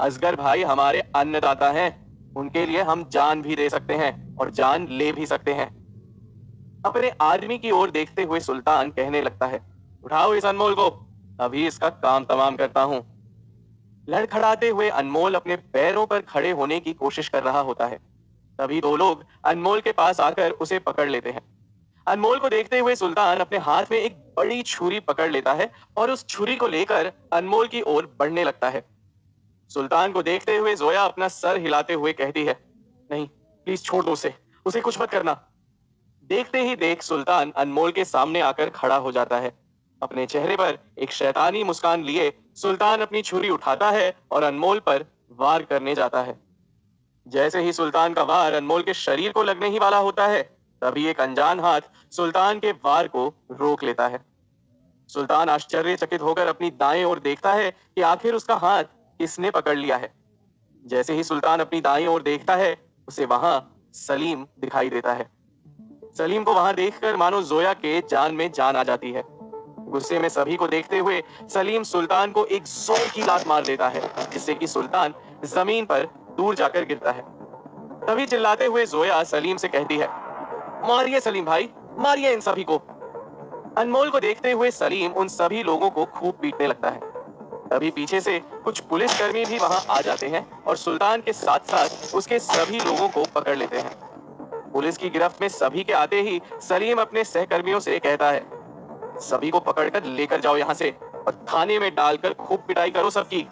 असगर भाई हमारे अन्नदाता हैं, उनके लिए हम जान भी दे सकते हैं और जान ले भी सकते हैं। अपने आदमी की ओर देखते हुए सुल्तान कहने लगता है, उठाओ इस अनमोल को, अभी इसका काम तमाम करता हूं। लड़खड़ाते हुए अनमोल अपने पैरों पर खड़े होने की कोशिश कर रहा होता है। तभी 2 लोग अनमोल के पास आकर उसे पकड़ लेते हैं। अनमोल को देखते हुए सुल्तान अपने हाथ में एक बड़ी छुरी पकड़ लेता है और उस छुरी को लेकर अनमोल की ओर बढ़ने लगता है। सुल्तान को देखते हुए जोया अपना सर हिलाते हुए कहती है, नहीं प्लीज छोड़ दो उसे कुछ मत करना। देखते ही देख सुल्तान अनमोल के सामने आकर खड़ा हो जाता है। अपने चेहरे पर एक शैतानी मुस्कान लिए सुल्तान अपनी छुरी उठाता है और अनमोल पर वार करने जाता है। जैसे ही सुल्तान का वार अनमोल के शरीर को लगने ही वाला होता है, तभी एक अनजान हाथ सुल्तान के वार को रोक लेता है। सुल्तान आश्चर्यचकित होकर अपनी दाएं ओर देखता है कि आखिर उसका हाथ किसने पकड़ लिया है। जैसे ही सुल्तान अपनी दाएं ओर देखता है, उसे वहां सलीम दिखाई देता है। सलीम को वहां देखकर मानो जोया के जान में जान आ जाती है। गुस्से में सभी को देखते हुए सलीम सुल्तान को एक जोर की लात मार देता है, जिससे कि सुल्तान जमीन पर दूर जाकर गिरता है। तभी चिल्लाते हुए जोया सलीम से कहती है, मारिए सलीम भाई, मारिए इन सभी को। अनमोल को देखते हुए सलीम उन सभी लोगों को खूब पीटने लगता है। तभी पीछे से कुछ पुलिसकर्मी भी वहां आ जाते हैं और सुल्तान के साथ साथ उसके सभी लोगों को पकड़ लेते हैं। पुलिस की गिरफ्त में सभी के आते ही सलीम अपने सहकर्मियों से कहता है, सभी को पकड़कर लेकर जाओ यहाँ से और थाने में डालकर खूब पिटाई करो सबकी।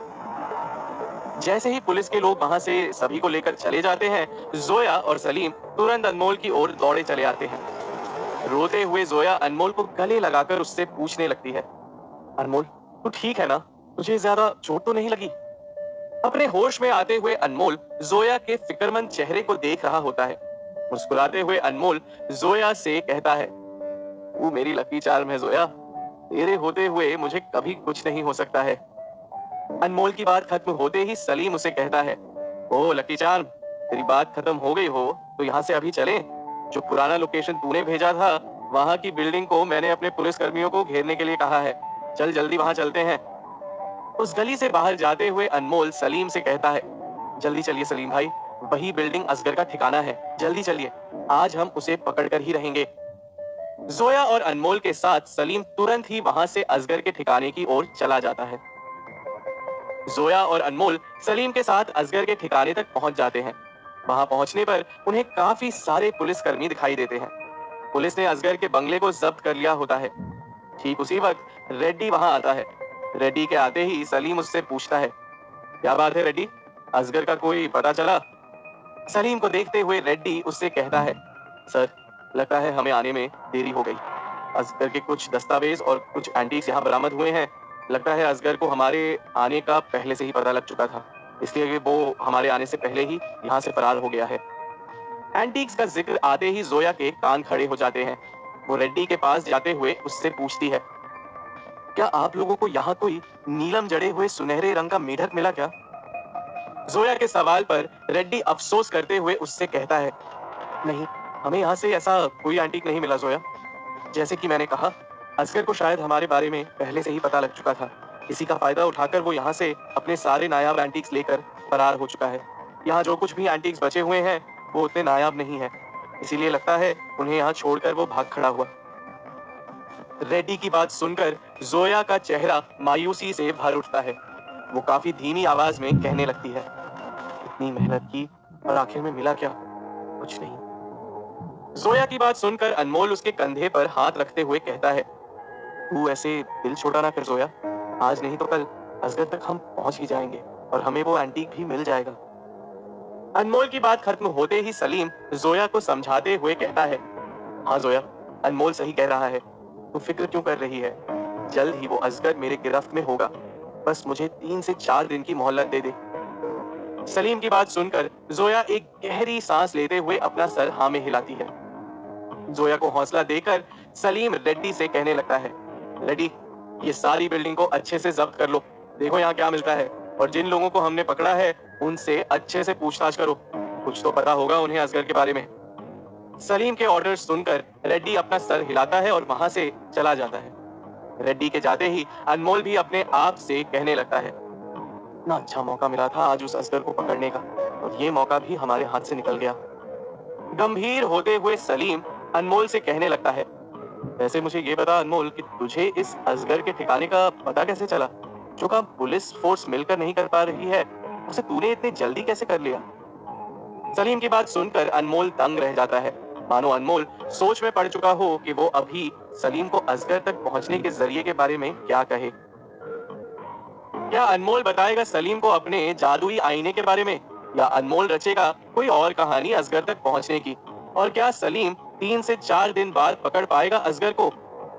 जैसे ही पुलिस के लोग वहां से सभी को लेकर चले जाते हैं, जोया और सलीम तुरंत अनमोल की ओर दौड़े चले आते हैं। रोते हुए जोया अनमोल को गले लगाकर उससे पूछने लगती है, अनमोल तू ठीक है ना? तुझे ज्यादा चोट तो नहीं लगी? अपने होश में आते हुए अनमोल जोया के फिक्रमंद चेहरे को देख रहा होता है। मुस्कुराते हुए अनमोल जोया से कहता है, तू मेरी लकी चार्म है जोया, तेरे होते हुए मुझे कभी कुछ नहीं हो सकता है। अनमोल की बात खत्म होते ही सलीम उसे कहता है, ओ लकी चार्म, तेरी बात खत्म हो गई हो तो यहाँ से अभी चलें। जो पुराना लोकेशन तूने भेजा था, वहां की बिल्डिंग को मैंने अपने पुलिस कर्मियों को घेरने के लिए कहा है। चल जल्दी वहां चलते हैं। उस गली से बाहर जाते हुए अनमोल सलीम से कहता है, जल्दी चलिए सलीम भाई, वही बिल्डिंग असगर का ठिकाना है, जल्दी चलिए, आज हम उसे पकड़कर ही रहेंगे। जोया और अनमोल के साथ सलीम तुरंत ही वहां से असगर के ठिकाने की ओर चला जाता है। जोया और अनमोल सलीम के साथ असगर के ठिकाने तक पहुंच जाते हैं। वहां पहुंचने पर उन्हें काफी सारे पुलिसकर्मी दिखाई देते हैं। पुलिस ने असगर के बंगले को जब्त कर लिया होता है। ठीक उसी वक्त रेड्डी वहां आता है। रेड्डी के आते ही सलीम उससे पूछता है, क्या बात है रेड्डी, असगर का कोई पता चला? सलीम को देखते हुए रेड्डी उससे कहता है, सर लगता है हमें आने में देरी हो गई। असगर के कुछ दस्तावेज और कुछ एंटीक्स यहाँ बरामद हुए हैं। लगता है असगर को हमारे आने का पहले से ही पता लग चुका था, इसलिए वो हमारे आने से पहले ही यहाँ से फरार हो गया है। एंटीक्स का जिक्र आते ही जोया के कान खड़े हो जाते हैं। वो रेड्डी के पास जाते हुए उससे पूछती है, क्या आप लोगों को यहाँ कोई नीलम जड़े हुए सुनहरे रंग का मेढक मिला क्या? जोया के सवाल पर रेड्डी अफसोस करते हुए उससे कहता है, नहीं, हमें यहाँ से ऐसा कोई एंटीक नहीं मिला जोया। जैसे कि मैंने कहा, असगर को शायद हमारे बारे में पहले से ही पता लग चुका था। इसी का फायदा उठाकर वो यहाँ से अपने सारे नायाब एंटीक्स लेकर फरार हो चुका है। यहाँ जो कुछ भी एंटीक्स बचे हुए हैं वो उतने नायाब नहीं है, इसीलिए लगता है उन्हें यहाँ छोड़कर वो भाग खड़ा हुआ। रेड्डी की बात सुनकर जोया का चेहरा मायूसी से भर उठता है। वो काफी धीमी आवाज में कहने लगती है, इतनी मेहनत की और आखिर में मिला क्या? कुछ नहीं। जोया की बात सुनकर अनमोल उसके कंधे पर हाथ रखते हुए कहता है, तू ऐसे दिल छोटा ना कर जोया, आज नहीं तो कल असगर तक हम पहुंच ही जाएंगे और हमें वो एंटीक भी मिल जाएगा। अनमोल की बात खत्म होते ही सलीम जोया को समझाते हुए कहता है, हाँ जोया, अनमोल सही कह रहा है, तू फिक्र क्यों कर रही है? जल्द ही वो असगर मेरे गिरफ्त में होगा, बस मुझे 3 से 4 दिन की मोहलत दे दे। सलीम की बात सुनकर जोया एक गहरी सांस लेते हुए अपना सर हाँ में हिलाती है। जोया को हौसला देकर सलीम रेड्डी से कहने लगता है, रेड्डी, ये सारी बिल्डिंग को अच्छे से जब्त कर लो, देखो यहाँ क्या मिलता है, और जिन लोगों को हमने पकड़ा है उनसे अच्छे से पूछताछ करो, कुछ तो पता होगा उन्हें असगर के बारे में। सलीम के ऑर्डर सुनकर रेड्डी अपना सर हिलाता है और वहां से चला जाता है। रेड्डी के जाते ही अनमोल भी अपने आप से कहने लगता है, इतना अच्छा मौका मिला था आज उस असगर को पकड़ने का, और ये मौका भी हमारे हाथ से निकल गया। गंभीर होते हुए सलीम अनमोल से कहने लगता है, वैसे मुझे ये बता अनमोल कि तुझे इस असगर के ठिकाने का पता कैसे चला? जो काम पुलिस फोर्स मिलकर नहीं कर पा रही है, उसे तूने इतने जल्दी कैसे कर लिया? सलीम की बात सुनकर अनमोल दंग रह जाता है, मानो अनमोल सोच में पड़ चुका हो कि वो अभी सलीम को असगर तक पहुंचने के जरिए के बारे में क्या कहे। क्या अनमोल बताएगा सलीम को अपने जादुई आईने के बारे में, या अनमोल रचेगा कोई और कहानी असगर तक पहुंचने की? और क्या सलीम 3 से 4 दिन बाद पकड़ पाएगा असगर को?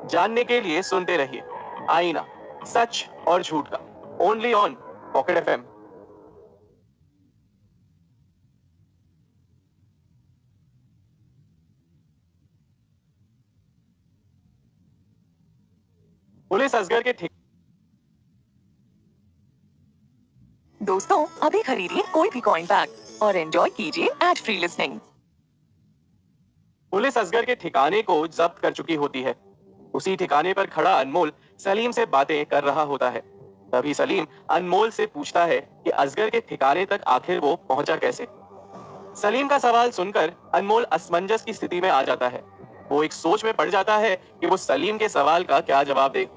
जानने के लिए सुनते रहिए आईना, सच और झूठ का, only on Pocket FM. Police Asghar के ठिक दोस्तों, अभी खरीदिए कोई भी कॉइन बैग और एंजॉय कीजिए ad free listening. Police Asghar के ठिकाने को जब्त कर चुकी होती है। उसी ठिकाने पर खड़ा अनमोल सलीम से बातें कर रहा होता है। तभी सलीम अनमोल से पूछता है कि असगर के ठिकाने तक आखिर वो पहुंचा कैसे। सलीम का सवाल सुनकर अनमोल असमंजस की स्थिति में आ जाता है। वो एक सोच में पड़ जाता है कि वो सलीम के सवाल का क्या जवाब दे।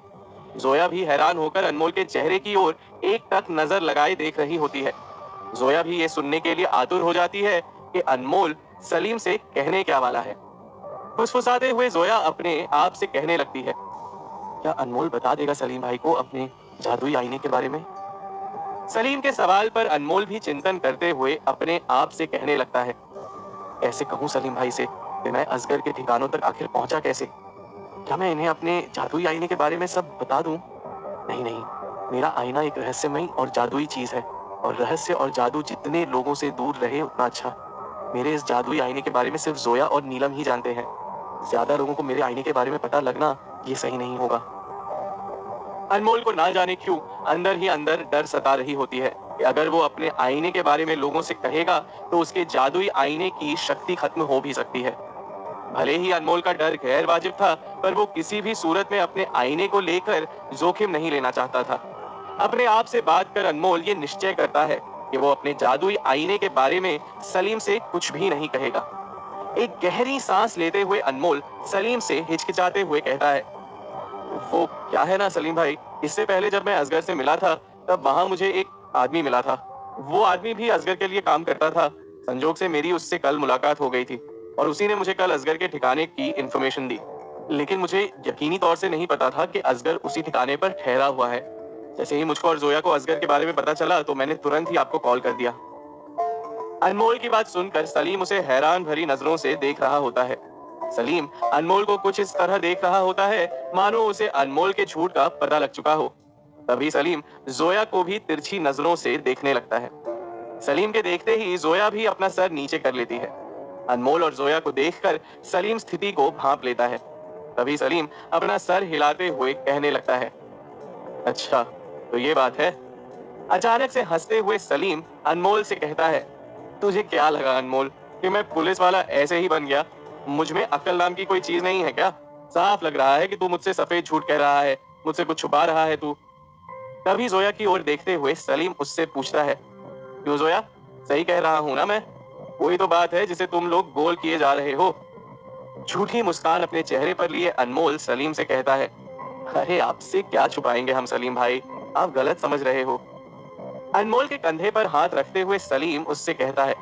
जोया भी हैरान होकर अनमोल के चेहरे की ओर एक टक नजर लगाए देख रही होती है। जोया भी ये सुनने के लिए आतुर हो जाती है कि अनमोल सलीम से कहने क्या वाला है। फुसफुसाते हुए जोया अपने आप से कहने लगती है, क्या अनमोल बता देगा सलीम भाई को अपने जादुई आईने के बारे में? सलीम के सवाल पर अनमोल भी चिंतन करते हुए अपने आप से कहने लगता है, कैसे कहूँ सलीम भाई से कि मैं असगर के ठिकानों तक आखिर पहुंचा कैसे? क्या मैं इन्हें अपने जादुई आईने के बारे में सब बता दूं? नहीं नहीं, मेरा आईना एक रहस्यमयी और जादुई चीज है, और रहस्य और जादू जितने लोगों से दूर रहे उतना अच्छा। मेरे इस जादुई आईने के बारे में सिर्फ जोया और नीलम ही जानते हैं। ज्यादा लोगों को मेरे आईने के बारे में पता लगना ये सही नहीं होगा। अनमोल को ना जाने क्यों अंदर ही अंदर डर सता रही होती है कि अगर वो अपने आईने के बारे में लोगों से कहेगा तो उसके जादुई आईने की शक्ति खत्म हो भी सकती है। भले ही अनमोल का डर गैर वाजिब था, पर वो किसी भी सूरत में अपने आईने को लेकर जोखिम नहीं लेना चाहता था। अपने आप से बात कर अनमोल ये निश्चय करता है कि वो अपने जादुई आईने के बारे में सलीम से कुछ भी नहीं कहेगा। एक गहरी सांस लेते हुए अनमोल सलीम से हिचकिचाते हुए कहता है, वो क्या है ना सलीम भाई, इससे पहले जब मैं असगर से मिला था तब वहां मुझे एक आदमी मिला था। वो आदमी भी असगर के लिए काम करता था। संजोग से मेरी उससे कल मुलाकात हो गई थी और उसी ने मुझे कल असगर के ठिकाने की इंफॉर्मेशन दी। लेकिन मुझे यकीनी तौर से नहीं पता था कि असगर उसी ठिकाने पर ठहरा हुआ है। जैसे ही मुझको और जोया को असगर के बारे में पता चला तो मैंने तुरंत ही आपको कॉल कर दिया। अनमोल की बात सुनकर सलीम उसे हैरान भरी नजरों से देख रहा होता है। सलीम अनमोल को कुछ इस तरह देख रहा होता है मानो उसे अनमोल के झूठ का पता लग चुका हो। तभी सलीम जोया को भी तिरछी नजरों से देखने लगता है। सलीम के देखते ही जोया भी अपना सर नीचे कर लेती है। अनमोल और जोया को देखकर सलीम स्थिति को भांप लेता है। तभी सलीम अपना सर हिलाते हुए कहने लगता है, अच्छा तो ये बात है। अचानक से हंसते हुए सलीम अनमोल से कहता है, तुझे क्या लगा अनमोल कि मैं पुलिस वाला ऐसे ही बन गया? मुझ में अक्ल नाम की कोई चीज नहीं है क्या? साफ लग रहा है कि तू मुझसे सफेद झूठ कह रहा है, मुझसे कुछ छुपा रहा है तू। तभी जोया की ओर देखते हुए सलीम उससे पूछता है, क्यों जोया, सही कह रहा हूं ना मैं? कोई तो बात है जिसे तुम लोग गोल किए जा रहे हो। झूठी मुस्कान अपने चेहरे पर लिए अनमोल सलीम से कहता है, अरे आपसे क्या छुपाएंगे हम सलीम भाई, आप गलत समझ रहे हो। अनमोल के कंधे पर हाथ रखते हुए सलीम उससे कहता है,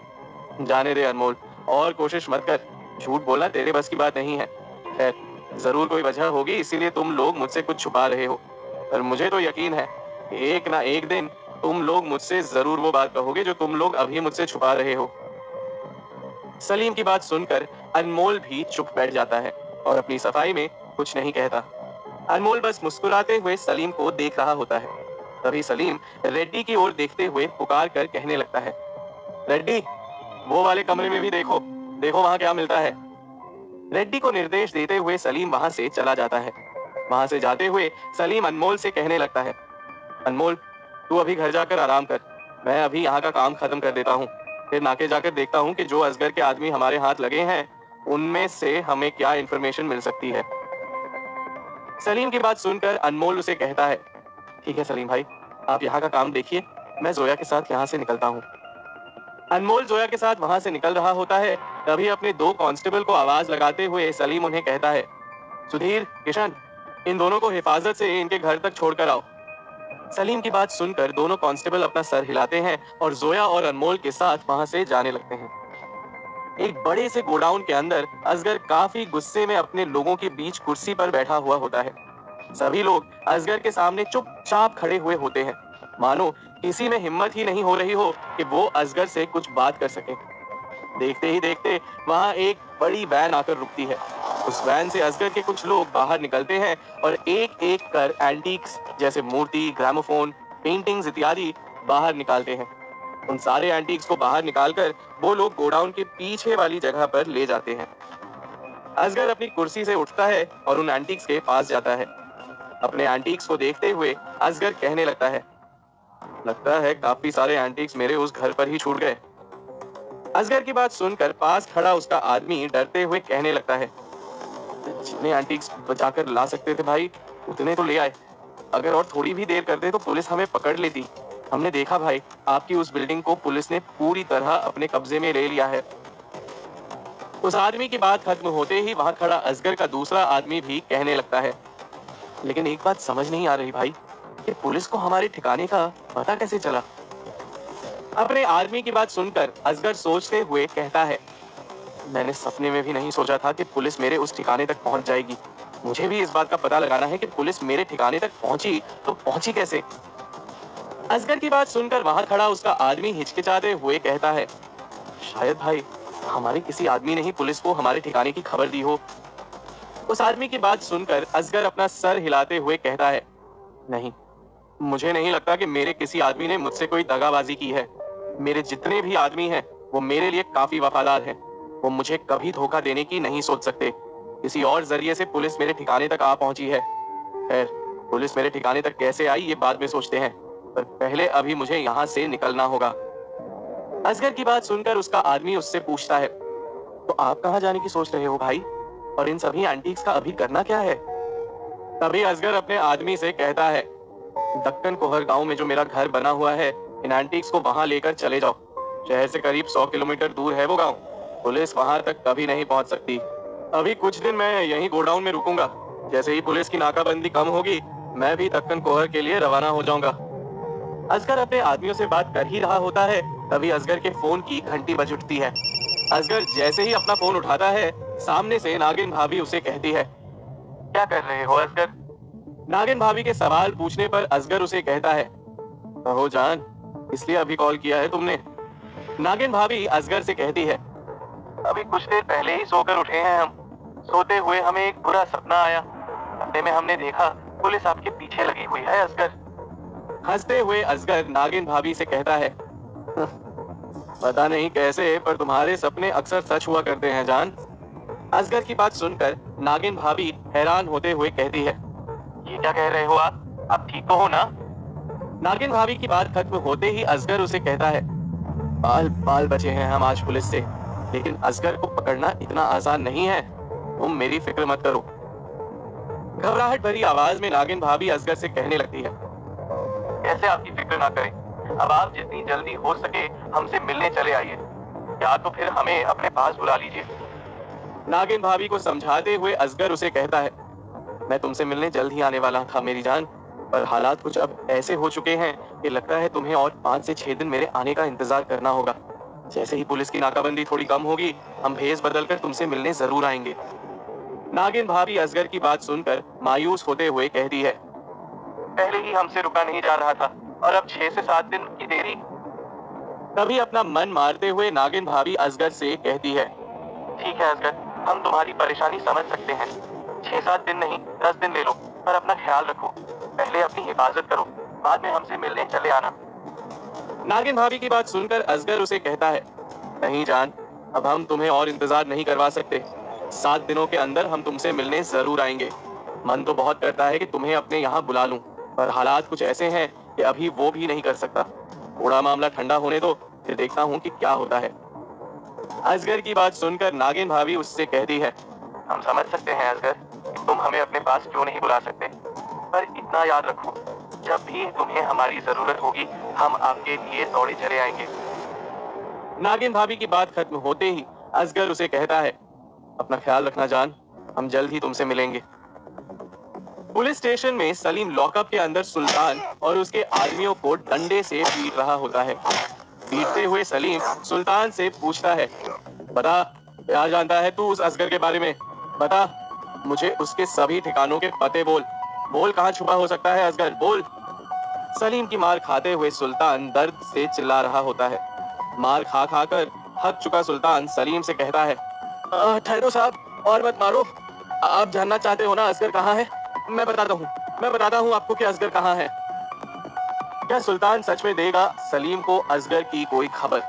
जाने दे अनमोल, और कोशिश मत कर, झूठ बोलना तेरे बस की बात नहीं है। खैर, जरूर कोई वजह होगी इसीलिए तुम लोग मुझसे कुछ छुपा रहे हो, पर मुझे तो यकीन है कि एक ना एक दिन तुम लोग मुझसे जरूर वो बात कहोगे जो तुम लोग अभी मुझसे छुपा रहे हो। सलीम की बात सुनकर अनमोल भी चुप बैठ जाता है और अपनी सफाई में कुछ नहीं कहता। अनमोल बस मुस्कुराते हुए सलीम को देख रहा होता है। तभी सलीम रेड्डी की ओर देखते हुए पुकार कर कहने लगता है, रेड्डी, वो वाले कमरे में भी देखो, देखो वहां क्या मिलता है। रेड्डी को निर्देश देते हुए सलीम वहां से चला जाता है। वहां से जाते हुए सलीम अनमोल से कहने लगता है, अनमोल, तू अभी घर जाकर आराम कर, मैं अभी यहाँ का काम खत्म कर देता हूँ, फिर नाके जाकर देखता हूँ कि जो असगर के आदमी हमारे हाथ लगे हैं उनमें से हमें क्या इंफॉर्मेशन मिल सकती है। सलीम की बात सुनकर अनमोल उसे कहता है, ठीक है सलीम भाई, आप यहाँ का काम देखिए, मैं जोया के साथ यहाँ से निकलता हूँ। अनमोल जोया के साथ वहां से निकल रहा होता है। तभी अपने दो कांस्टेबल को आवाज लगाते हुए सलीम उन्हें कहता है, सुधीर, किशन, इन दोनों को हिफाजत से इनके घर तक छोड़कर आओ। सलीम की बात सुनकर दोनों कांस्टेबल अपना सर हिलाते हैं और जोया और अनमोल के साथ वहां से जाने लगते हैं। एक बड़े से गोडाउन के अंदर असगर काफी गुस्से में अपने लोगों के बीच कुर्सी पर बैठा हुआ होता है। सभी लोग असगर के सामने चुपचाप खड़े हुए होते हैं, मानो किसी में हिम्मत ही नहीं हो रही हो कि वो असगर से कुछ बात कर सके। देखते ही देखते वहां एक बड़ी वैन आकर रुकती है। उस वैन से असगर के कुछ लोग बाहर निकलते हैं और एक एक कर एंटीक्स जैसे मूर्ति, ग्रामोफोन, पेंटिंग्स इत्यादि बाहर निकालते हैं। उन सारे एंटीक्स को बाहर निकालकर वो लोग गोडाउन के पीछे वाली जगह पर ले जाते हैं। असगर अपनी कुर्सी से उठता है और उन एंटीक्स के पास जाता है। अपने एंटीक्स को देखते हुए असगर कहने लगता है काफी सारे एंटीक्स मेरे उस घर पर ही छूट गए। असगर की बात सुनकर पास खड़ा उसका आदमी डरते हुए कहने लगता है, जितने एंटीक्स बचाकर ला सकते थे भाई, उतने तो ले आए। अगर और थोड़ी भी देर करते तो पुलिस हमें पकड़ लेती। हमने देखा भाई, आपकी उस बिल्डिंग को पुलिस ने पूरी तरह अपने कब्जे में ले लिया है। उस आदमी की बात खत्म होते ही वहां खड़ा असगर का दूसरा आदमी भी कहने लगता है, लेकिन एक बात समझ नहीं आ रही भाई, कि पुलिस को हमारे ठिकाने का पता कैसे चला। अपने आदमी की बात सुनकर असगर सोचते हुए कहता है, मैंने सपने में भी नहीं सोचा था कि पुलिस मेरे उस ठिकाने तक पहुंच जाएगी। मुझे भी इस बात का पता लगाना है कि पुलिस मेरे ठिकाने तक पहुंची तो पहुंची कैसे। असगर की बात सुनकर वहां खड़ा उसका आदमी हिचकिचाते हुए कहता है, शायद भाई हमारे किसी आदमी ने ही पुलिस को हमारे ठिकाने की खबर दी हो। उस आदमी की बात सुनकर असगर अपना सर हिलाते हुए कहता है, नहीं, मुझे नहीं लगता कि मेरे किसी आदमी ने मुझसे कोई दगाबाजी की है। मेरे जितने भी आदमी हैं वो मेरे लिए काफी वफादार हैं। वो मुझे कभी धोखा देने की नहीं सोच सकते। किसी और जरिए से पुलिस मेरे ठिकाने तक आ पहुंची है। खैर, पुलिस मेरे ठिकाने तक कैसे आई ये बाद में सोचते हैं, पर पहले अभी मुझे यहाँ से निकलना होगा। असगर की बात सुनकर उसका आदमी उससे पूछता है, तो आप कहाँ जाने की सोच रहे हो भाई, और इन सभी एंटीक्स का अभी करना क्या है। तभी असगर अपने आदमी से कहता है, दक्कन कोहर गांव में जो मेरा घर बना हुआ है, इन एंटीक्स को वहां लेकर चले जाओ। शहर से करीब 100 किलोमीटर दूर है वो गांव। पुलिस वहां तक कभी नहीं पहुंच सकती। अभी कुछ दिन मैं यहीं गोडाउन में रुकूंगा। जैसे ही पुलिस की नाकाबंदी कम होगी, मैं भी दक्कन कोहर के लिए रवाना हो जाऊंगा। असगर अपने आदमियों से बात कर ही रहा होता है, तभी असगर के फोन की घंटी बज उठती है। असगर जैसे ही अपना फोन उठाता है, सामने से नागिन भाभी उसे कहती है, क्या कर रहे हो असगर। नागिन भाभी के सवाल पूछने पर असगर उसे कहता है, कहो जान, इसलिए अभी कॉल किया है तुमने। नागिन भाभी असगर से कहती है, अभी कुछ देर पहले ही सोकर उठे हैं हम। सोते हुए हमें एक बुरा सपना आया। सपने में हमने देखा पुलिस आपके पीछे लगी हुई है असगर। हंसते हुए असगर नागिन भाभी से कहता है, पता नहीं कैसे पर तुम्हारे सपने अक्सर सच हुआ करते हैं जान। असगर की बात सुनकर नागिन भाभी हैरान होते हुए कहती है, ये क्या कह रहे हो आप ठीक तो हो ना। नागिन भाभी की बात खत्म होते ही असगर उसे कहता है, बाल बाल बचे हैं हम आज पुलिस से, लेकिन असगर को पकड़ना इतना आसान नहीं है। तुम मेरी फिक्र मत करो। घबराहट भरी आवाज में नागिन भाभी असगर से कहने लगती है, कैसे आपकी फिक्र ना करें। अब आप जितनी जल्दी हो सके हमसे मिलने चले आइए, या तो फिर हमें अपने पास बुला लीजिए। नागिन भाभी को समझाते हुए असगर उसे कहता है, मैं तुमसे मिलने जल्द ही आने वाला था मेरी जान, पर हालात कुछ अब ऐसे हो चुके हैं कि लगता है तुम्हें और 5 से 6 दिन मेरे आने का इंतजार करना होगा। जैसे ही पुलिस की नाकाबंदी थोड़ी कम होगी, हम भेस बदलकर तुमसे मिलने जरूर आएंगे। नागिन भाभी असगर की बात सुनकर मायूस होते हुए कहती है, पहले ही हमसे रुका नहीं जा रहा था और अब 6 से 7 दिन की देरी। तभी अपना मन मारते हुए नागिन भाभी असगर से कहती है, ठीक है असगर, हम तुम्हारी परेशानी समझ सकते हैं। 6-7 दिन नहीं, 10 दिन ले लो, पर अपना ख्याल रखो। पहले अपनी हिफाजत करो, बाद में हमसे मिलने चले आना। नागिन भाभी की बात सुनकर असगर उसे कहता है, नहीं जान, अब हम तुम्हें और इंतजार नहीं करवा सकते। 7 दिनों के अंदर हम तुमसे मिलने जरूर आएंगे। मन तो बहुत करता है कि तुम्हें अपने यहाँ बुला लूं, पर हालात कुछ ऐसे हैं कि अभी वो भी नहीं कर सकता। थोड़ा मामला ठंडा होने दो, फिर देखता हूँ कि क्या होता है। असगर की बात सुनकर नागिन भाभी उससे कहती है, हम समझ सकते हैं असगर, तुम हमें अपने पास क्यों नहीं बुला सकते, पर इतना याद रखो, जब भी तुम्हें हमारी जरूरत होगी हम आपके लिए दौड़े चले आएंगे। नागिन भाभी की बात खत्म होते ही असगर उसे कहता है, अपना ख्याल रखना जान, हम जल्द ही तुमसे मिलेंगे। पुलिस स्टेशन में सलीम लॉकअप के अंदर सुल्तान और उसके आदमियों को डंडे से पीट रहा होता है। पीटते हुए सलीम सुल्तान से पूछता है, बता क्या जानता है तू उस असगर के बारे में, बता मुझे उसके सभी ठिकानों के पते बोल, बोल कहाँ छुपा हो सकता है असगर, बोल। सलीम की मार खाते हुए सुल्तान दर्द से चिल्ला रहा होता है। मार खा खा कर थक चुका सुल्तान सलीम से कहता है, ठहरो साहब और मत मारो, आप जानना चाहते हो ना असगर कहाँ है? मैं बताता हूँ आपको कि असगर कहाँ है। क्या सुल्तान सच में देगा सलीम को असगर की कोई खबर?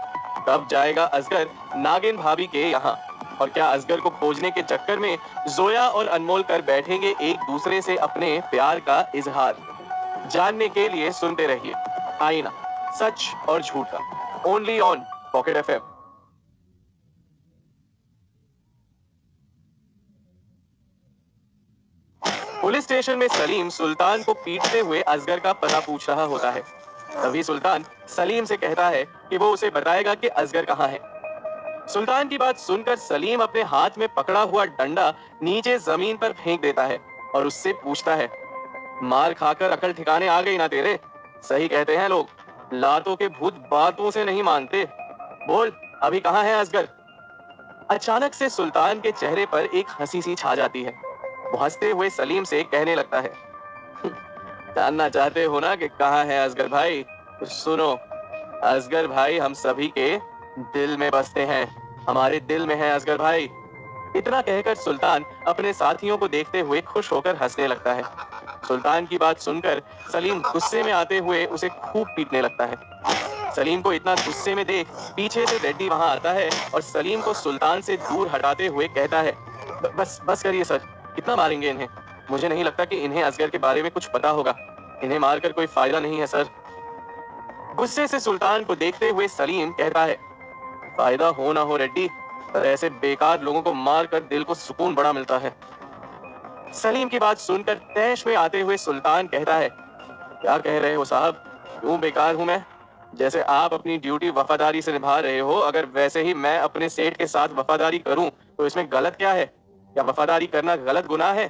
कब जाएगा असगर नागिन भाभी के यहाँ? और क्या असगर को खोजने के चक्कर में जोया और अनमोल कर बैठेंगे एक दूसरे से अपने प्यार का इजहार? जानने के लिए सुनते रहिए आईना, सच और झूठ का, only on Pocket FM. Police station में सलीम सुल्तान को पीटते हुए असगर का पता पूछ रहा होता है। तभी सुल्तान सलीम से कहता है कि वो उसे बताएगा कि असगर कहाँ है। सुल्तान की बात सुनकर सलीम अपने हाथ में पकड़ा हुआ डंडा नीचे जमीन पर फेंक देता है और उससे पूछता है, मार खाकर अकल ठिकाने आ गई ना तेरे? सही कहते हैं लोग, लातों के भूत बातों से नहीं मानते। बोल, अभी कहाँ है असगर? अचानक से सुल्तान के चेहरे पर एक हंसी सी छा जाती है। वो हंसते हुए सलीम से कहने लगता है, जानना चाहते हो ना कि कहाँ है असगर भाई? तो सुनो, असगर भाई हम सभी के दिल में बसते हैं, हमारे दिल में है असगर भाई। इतना कहकर सुल्तान अपने साथियों को देखते हुए खुश होकर हंसने लगता है। सुल्तान की बात सुनकर सलीम गुस्से में आते हुए उसे खूब पीटने लगता है। सलीम को इतना गुस्से में देख पीछे से रेड्डी वहां आता है और सलीम को सुल्तान से दूर हटाते हुए कहता है, बस बस करिए सर, कितना मारेंगे इन्हें? मुझे नहीं लगता कि इन्हें असगर के बारे में कुछ पता होगा, इन्हें मारकर कोई फायदा नहीं है सर। गुस्से से सुल्तान को देखते हुए सलीम कहता है, फायदा हो ना हो रेड्डी, पर ऐसे बेकार लोगों को मारकर दिल को सुकून बड़ा मिलता है। सलीम की बात सुनकर तैश में आते हुए सुल्तान कहता है, क्या कह रहे हो साहब? क्यों बेकार हूं मैं? जैसे आप अपनी ड्यूटी वफादारी से निभा रहे हो, अगर वैसे ही मैं अपने सेठ के साथ वफादारी करूं तो इसमें गलत क्या है? क्या वफादारी करना गलत गुनाह है?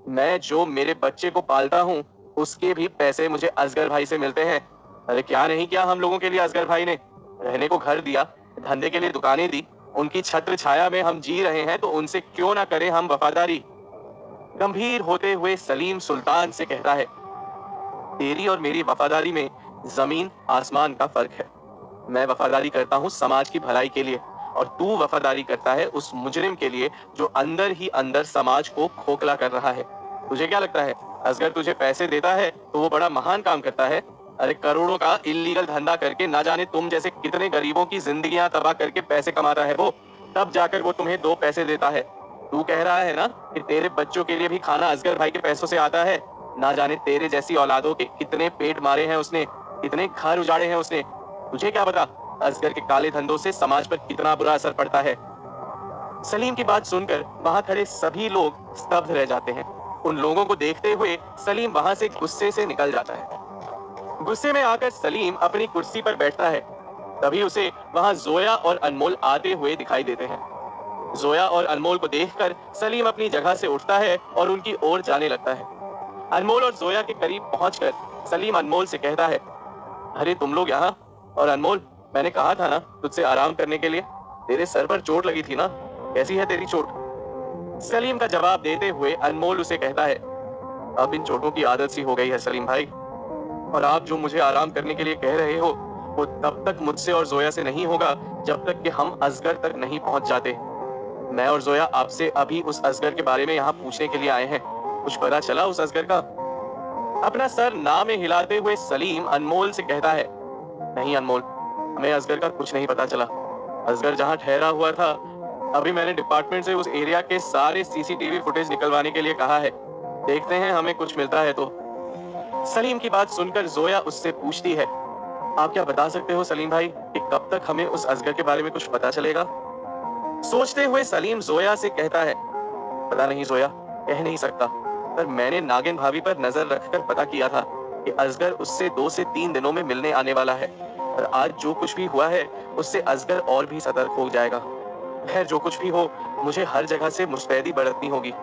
मैं जो मेरे बच्चे को पालता हूं उसके भी पैसे मुझे असगर भाई से मिलते हैं। अरे क्या नहीं किया हम लोगों के लिए असगर भाई ने? रहने को घर दिया, धंधे के लिए दुकानें दी, उनकी छत्र छाया में हम जी रहे हैं, तो उनसे क्यों ना करें हम वफादारी? गंभीर होते हुए सलीम सुल्तान से कहता है, तेरी और मेरी वफादारी में जमीन आसमान का फर्क है। मैं वफादारी करता हूँ समाज की भलाई के लिए और तू वफादारी करता है उस मुजरिम के लिए जो अंदर ही अंदर समाज को खोखला कर रहा है। तुझे क्या लगता है असगर तुझे पैसे देता है तो वो बड़ा महान काम करता है? अरे करोड़ों का इल्लीगल धंधा करके ना जाने तुम जैसे कितने गरीबों की जिंदगियां तबाह करके पैसे कमाता है वो, तब जाकर वो तुम्हें 2 पैसे देता है। तू कह रहा है ना कि तेरे बच्चों के लिए भी खाना असगर भाई के पैसों से आता है। ना जाने तेरे जैसी औलादों के कितने पेट मारे हैं उसने, कितने घर उजाड़े हैं उसने। तुझे क्या पता असगर के काले धंधों से समाज पर कितना बुरा असर पड़ता है। सलीम की बात सुनकर वहां खड़े सभी लोग स्तब्ध रह जाते हैं। उन लोगों को देखते हुए सलीम वहां से गुस्से से निकल जाता है। गुस्से में आकर सलीम अपनी कुर्सी पर बैठता है। तभी उसे वहां जोया और अनमोल आते हुए दिखाई देते हैं। जोया और अनमोल को देखकर सलीम अपनी जगह से उठता है और उनकी ओर जाने लगता है। अनमोल और जोया के करीब पहुंचकर सलीम अनमोल से कहता है, अरे तुम लोग यहाँ? और अनमोल, मैंने कहा था ना तुझसे आराम करने के लिए, तेरे सर पर चोट लगी थी ना, कैसी है तेरी चोट? सलीम का जवाब देते हुए अनमोल उसे कहता है, अब इन चोटों की आदत सी हो गई है सलीम भाई, और आप जो मुझे आराम करने के लिए कह रहे हो वो तब तक मुझसे और जोया से नहीं होगा जब तक कि हम असगर तक नहीं पहुंच जाते। मैं और जोया आपसे अभी उस असगर के बारे में यहाँ पूछने के लिए आए हैं। कुछ पता चला उस असगर का? अपना सर ना में हिलाते हुए सलीम अनमोल से कहता है, नहीं अनमोल, हमें असगर का कुछ नहीं पता चला। असगर जहाँ ठहरा हुआ था, अभी मैंने डिपार्टमेंट से उस एरिया के सारे सीसीटीवी फुटेज निकलवाने के लिए कहा है। देखते हैं हमें कुछ मिलता है तो। सलीम की बात सुनकर जोया उससे पूछती है, आप क्या बता सकते हो सलीम भाई कि कब तक हमें उस असगर के बारे में कुछ पता चलेगा? सोचते हुए सलीम जोया से कहता है, पता नहीं जोया, कह नहीं सकता, पर मैंने नागिन भाभी पर नजर रखकर पता किया था कि असगर उससे 2 से 3 दिनों में मिलने आने वाला है, और आज जो कुछ भी हुआ है उससे असगर और भी सतर्क हो जाएगा। खैर जो कुछ भी हो, मुझे हर जगह से मुस्तैदी बरतनी होगी।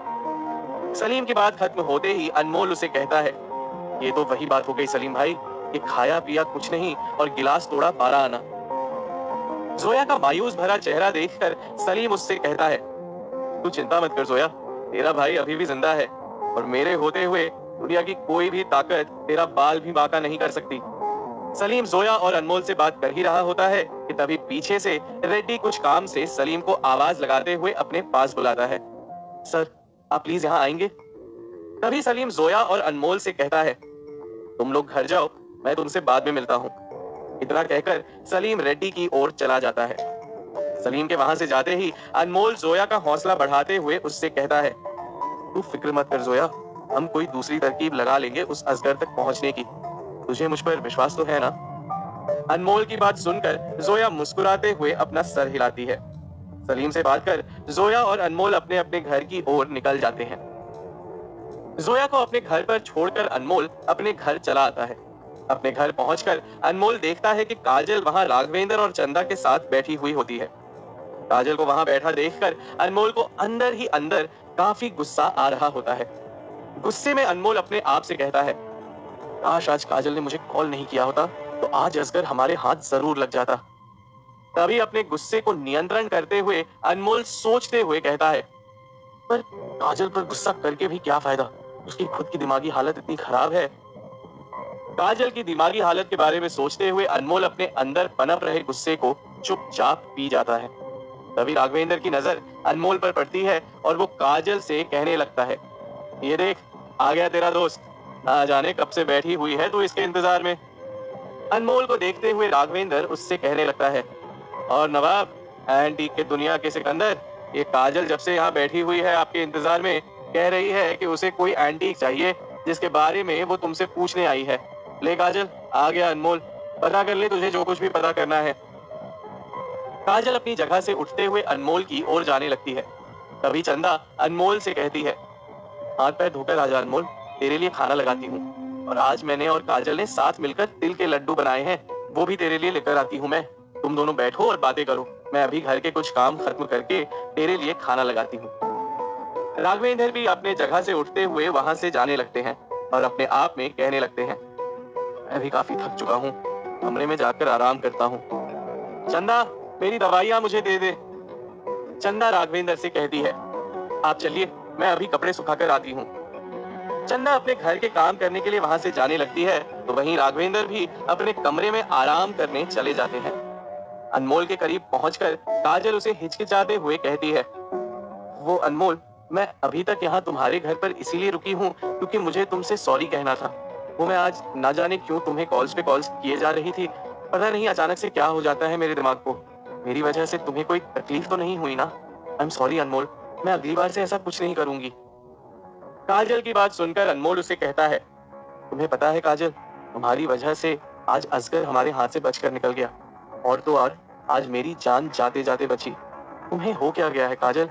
सलीम की बात खत्म होते ही अनमोल उसे कहता है, ये तो वही बात हो गई सलीम भाई कि खाया पिया कुछ नहीं और गिलास तोड़ा 12 आना। जोया का मायूस भरा चेहरा देखकर सलीम उससे कहता है, तू चिंता मत कर जोया, तेरा भाई अभी भी जिंदा है और मेरे होते हुए दुनिया की कोई भी ताकत तेरा बाल भी बांका नहीं कर सकती। सलीम जोया और अनमोल से बात कर ही रहा होता है कि तभी पीछे से रेड्डी कुछ काम से सलीम को आवाज लगाते हुए अपने पास बुलाता है। सर, आप प्लीज यहाँ आएंगे? तभी सलीम जोया और अनमोल से कहता है, तुम लोग घर जाओ, मैं तुमसे बाद में मिलता हूँ। इतना कहकर सलीम रेड्डी की ओर चला जाता है। सलीम के वहां से जाते ही अनमोल जोया का हौसला बढ़ाते हुए उससे कहता है, तू फिक्र मत कर जोया, हम कोई दूसरी तरकीब लगा लेंगे उस असगर तक पहुंचने की। तुझे मुझ पर विश्वास तो है ना? अनमोल की बात सुनकर जोया मुस्कुराते हुए अपना सर हिलाती है। सलीम से बात कर जोया और अनमोल अपने अपने घर की ओर निकल जाते हैं। जोया को अपने घर पर छोड़कर अनमोल अपने घर चला आता है। अपने घर पहुंचकर अनमोल देखता है कि काजल वहां राघवेंद्र और चंदा के साथ बैठी हुई होती है। काजल को वहां बैठा देखकर अनमोल को अंदर ही अंदर काफी गुस्सा आ रहा होता है। गुस्से में अनमोल अपने आप से कहता है, काश आज काजल ने मुझे कॉल नहीं किया होता तो आज असगर हमारे हाथ जरूर लग जाता। तभी अपने गुस्से को नियंत्रण करते हुए अनमोल सोचते हुए कहता है, पर काजल पर गुस्सा करके भी क्या फायदा, उसकी खुद की दिमागी हालत इतनी खराब है। काजल की दिमागी हालत के बारे में सोचते हुए अनमोल अपने अंदर पनप रहे गुस्से को चुपचाप पी जाता है। तभी राघवेंद्र की नजर अनमोल पर पड़ती है और वो काजल से कहने लगता है, ये देख आ गया तेरा दोस्त, ना जाने कब से बैठी हुई है तो इसके इंतजार में। अनमोल को देखते हुए राघवेंद्र उससे कहने लगता है, और नवाब, एंटीक के दुनिया के सिकंदर, ये काजल जब से यहाँ बैठी हुई है आपके इंतजार में, कह रही है कि उसे कोई एंटीक चाहिए जिसके बारे में वो तुमसे पूछने आई है। ले काजल, आ गया अनमोल, पता कर ले तुझे जो कुछ भी पता करना है। काजल अपनी जगह से उठते हुए अनमोल की ओर जाने लगती है। तभी चंदा अनमोल से कहती है, हाथ पैर धोकर आजा अनमोल, तेरे लिए खाना लगाती हूँ, और आज मैंने और काजल ने साथ मिलकर तिल के लड्डू बनाए हैं, वो भी तेरे लिए लेकर आती हूँ मैं। तुम दोनों बैठो और बातें करो, मैं अभी घर के कुछ काम खत्म करके तेरे लिए खाना लगाती हूँ। राघवेंद्र भी अपने जगह से उठते हुए वहां से जाने लगते हैं और अपने आप में कहने लगते हैं, मैं भी काफी थक चुका हूँ, कमरे में जाकर आराम करता हूँ। चंदा, मेरी दवाइयां मुझे दे दे। चंदा राघवेंद्र से कहती है, आप चलिए, मैं अभी कपड़े सुखाकर आती हूँ। चंदा अपने घर के काम करने के लिए वहां से जाने लगती है तो वहीं राघवेंद्र भी अपने कमरे में आराम करने चले जाते हैं। अनमोल के करीब पहुंचकर काजल उसे हिचकिचाते हुए कहती है, वो अनमोल, मैं अभी तक यहाँ तुम्हारे घर पर इसीलिए रुकी हूँ क्योंकि मुझे तुमसे सॉरी कहना था। वो मैं आज ना जाने क्यों तुम्हें कॉल्स पे कॉल्स किए जा रही थी, पता नहीं अचानक से क्या हो जाता है मेरे दिमाग को। मेरी वजह से तुम्हें कोई तकलीफ तो नहीं हुई ना? आई एम सॉरी अनमोल, मैं अगली बार से ऐसा कुछ नहीं करूंगी। काजल की बात सुनकर अनमोल उसे कहता है, तुम्हें पता है काजल, तुम्हारी वजह से आज असगर हमारे हाथ से बचकर निकल गया, और तो और आज मेरी जान जाते जाते बची। तुम्हें हो क्या गया है काजल,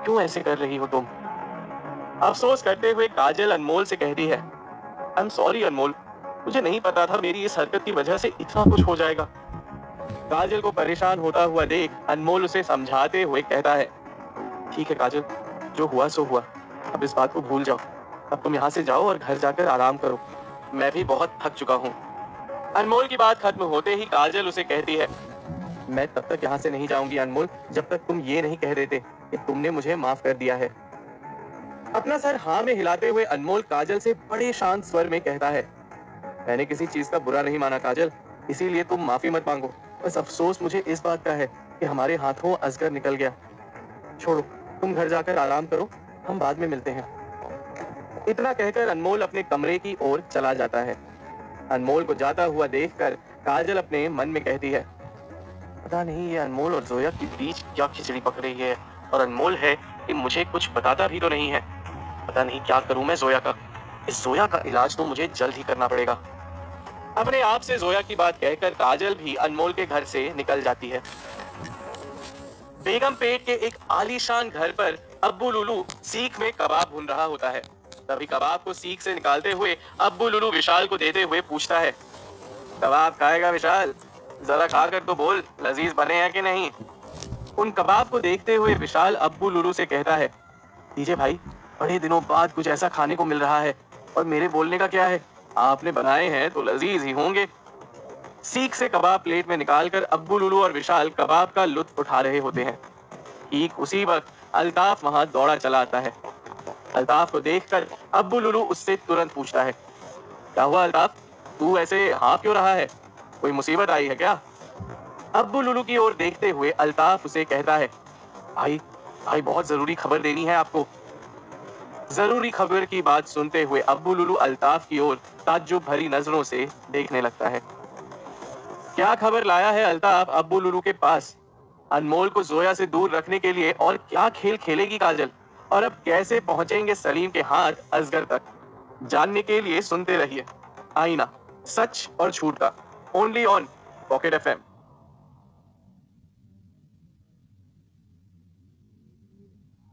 क्यों ऐसे कर रही हो तुम? अफसोस करते हुए काजल अनमोल से कहती है, आई एम सॉरी अनमोल, मुझे नहीं पता था मेरी इस हरकत की वजह से इतना कुछ हो जाएगा। काजल को परेशान होता हुआ देख अनमोल उसे समझाते हुए कहता है, ठीक है काजल, जो हुआ सो हुआ, अब इस बात को भूल जाओ। अब तुम यहाँ से जाओ और घर जाकर आराम करो, मैं भी बहुत थक चुका हूँ। अनमोल की बात खत्म होते ही काजल उसे कहती है, मैं तब तक यहाँ से नहीं जाऊंगी अनमोल जब तक तुम ये नहीं कह देते कि तुमने मुझे माफ कर दिया है। अपना सर हाँ में हिलाते हुए अनमोल काजल से बड़े शांत स्वर में कहता है, मैंने किसी चीज का बुरा नहीं माना काजल, इसीलिए तुम माफी मत मांगो। बस अफसोस मुझे इस बात का है कि हमारे हाथों असगर निकल गया। छोड़ो, तुम घर जाकर आराम करो, हम बाद में मिलते हैं। इतना कहकर अनमोल अपने कमरे की ओर चला जाता है। अनमोल को जाता हुआ देखकर काजल अपने मन में कहती है, पता नहीं ये अनमोल और जोया के बीच क्या खिचड़ी पक रही है, और अनमोल है कि मुझे कुछ बताता भी तो नहीं है। पता नहीं क्या करूं मैं जोया का, इस जोया का इलाज तो मुझे जल्द ही करना पड़ेगा। अपने आप से जोया की बात कहकर काजल भी अनमोल के घर से निकल जाती है। बेगम पेट के एक आलीशान घर पर अब्बू लुलू सीख में कबाब भून रहा होता है। तभी कबाब को सीख से निकालते हुए अब्बू लुलू विशाल को देते हुए पूछता है, कबाब खाएगा विशाल? जरा खा कर तो बोल, लजीज बने हैं कि नहीं? उन कबाब को देखते हुए विशाल अब्बू लुलू से कहता है, दीजिए भाई, बड़े दिनों बाद कुछ ऐसा खाने को मिल रहा है, और मेरे बोलने का क्या है, आपने बनाए हैं तो लजीज ही होंगे। सीख से कबाब प्लेट में निकालकर अब्बू लुलू और विशाल कबाब का लुत्फ उठा रहे होते हैं। ठीक उसी वक्त अल्ताफ वहां दौड़ा चला आता है। अल्ताफ को देखकर अब्बू लुलू उससे तुरंत पूछता है, क्या हुआ अल्ताफ, तू ऐसे हाँफ क्यों रहा है, कोई मुसीबत आई है क्या? अब्बू लुलू की ओर देखते हुए अल्ताफ उसे कहता है, भाई भाई बहुत जरूरी खबर देनी है आपको। जरूरी खबर की बात सुनते हुए अब्बू लुलू अल्ताफ की ओर ताज्जुब भरी नजरों से देखने लगता है। क्या खबर लाया है अल्ताफ अब्बू लुलू के पास? अनमोल को जोया से दूर रखने के लिए और क्या खेल खेलेगी काजल? और अब कैसे पहुंचेंगे सलीम के हाथ असगर तक? जानने के लिए सुनते रहिए आईना, सच और झूठ का, ओनली ऑन पॉकेट एफएम।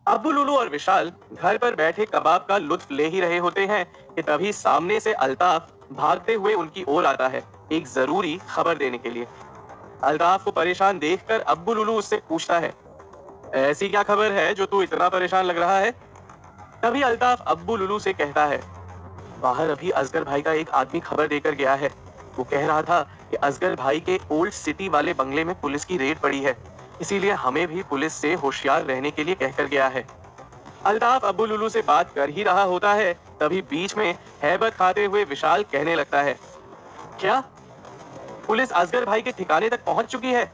अब्बू लुलू और विशाल घर पर बैठे कबाब का लुत्फ ले ही रहे होते हैं कि तभी सामने से अल्ताफ भागते हुए उनकी ओर आता है, एक जरूरी खबर देने के लिए। अल्ताफ को परेशान देखकर अब्बू लुलू उससे पूछता है, ऐसी क्या खबर है जो तू इतना परेशान लग रहा है? तभी अल्ताफ अब्बू लुलू से कहता है, बाहर अभी असगर भाई का एक आदमी खबर देकर गया है। वो कह रहा था कि असगर भाई के ओल्ड सिटी वाले बंगले में पुलिस की रेड पड़ी है, इसीलिए हमें भी पुलिस से होशियार रहने के लिए कहकर गया है। अल्ताफ अब्बू लुलू से बात कर ही रहा होता है, तभी बीच में हैबत खाते हुए विशाल कहने लगता है, क्या पुलिस असगर भाई के ठिकाने तक पहुंच चुकी है?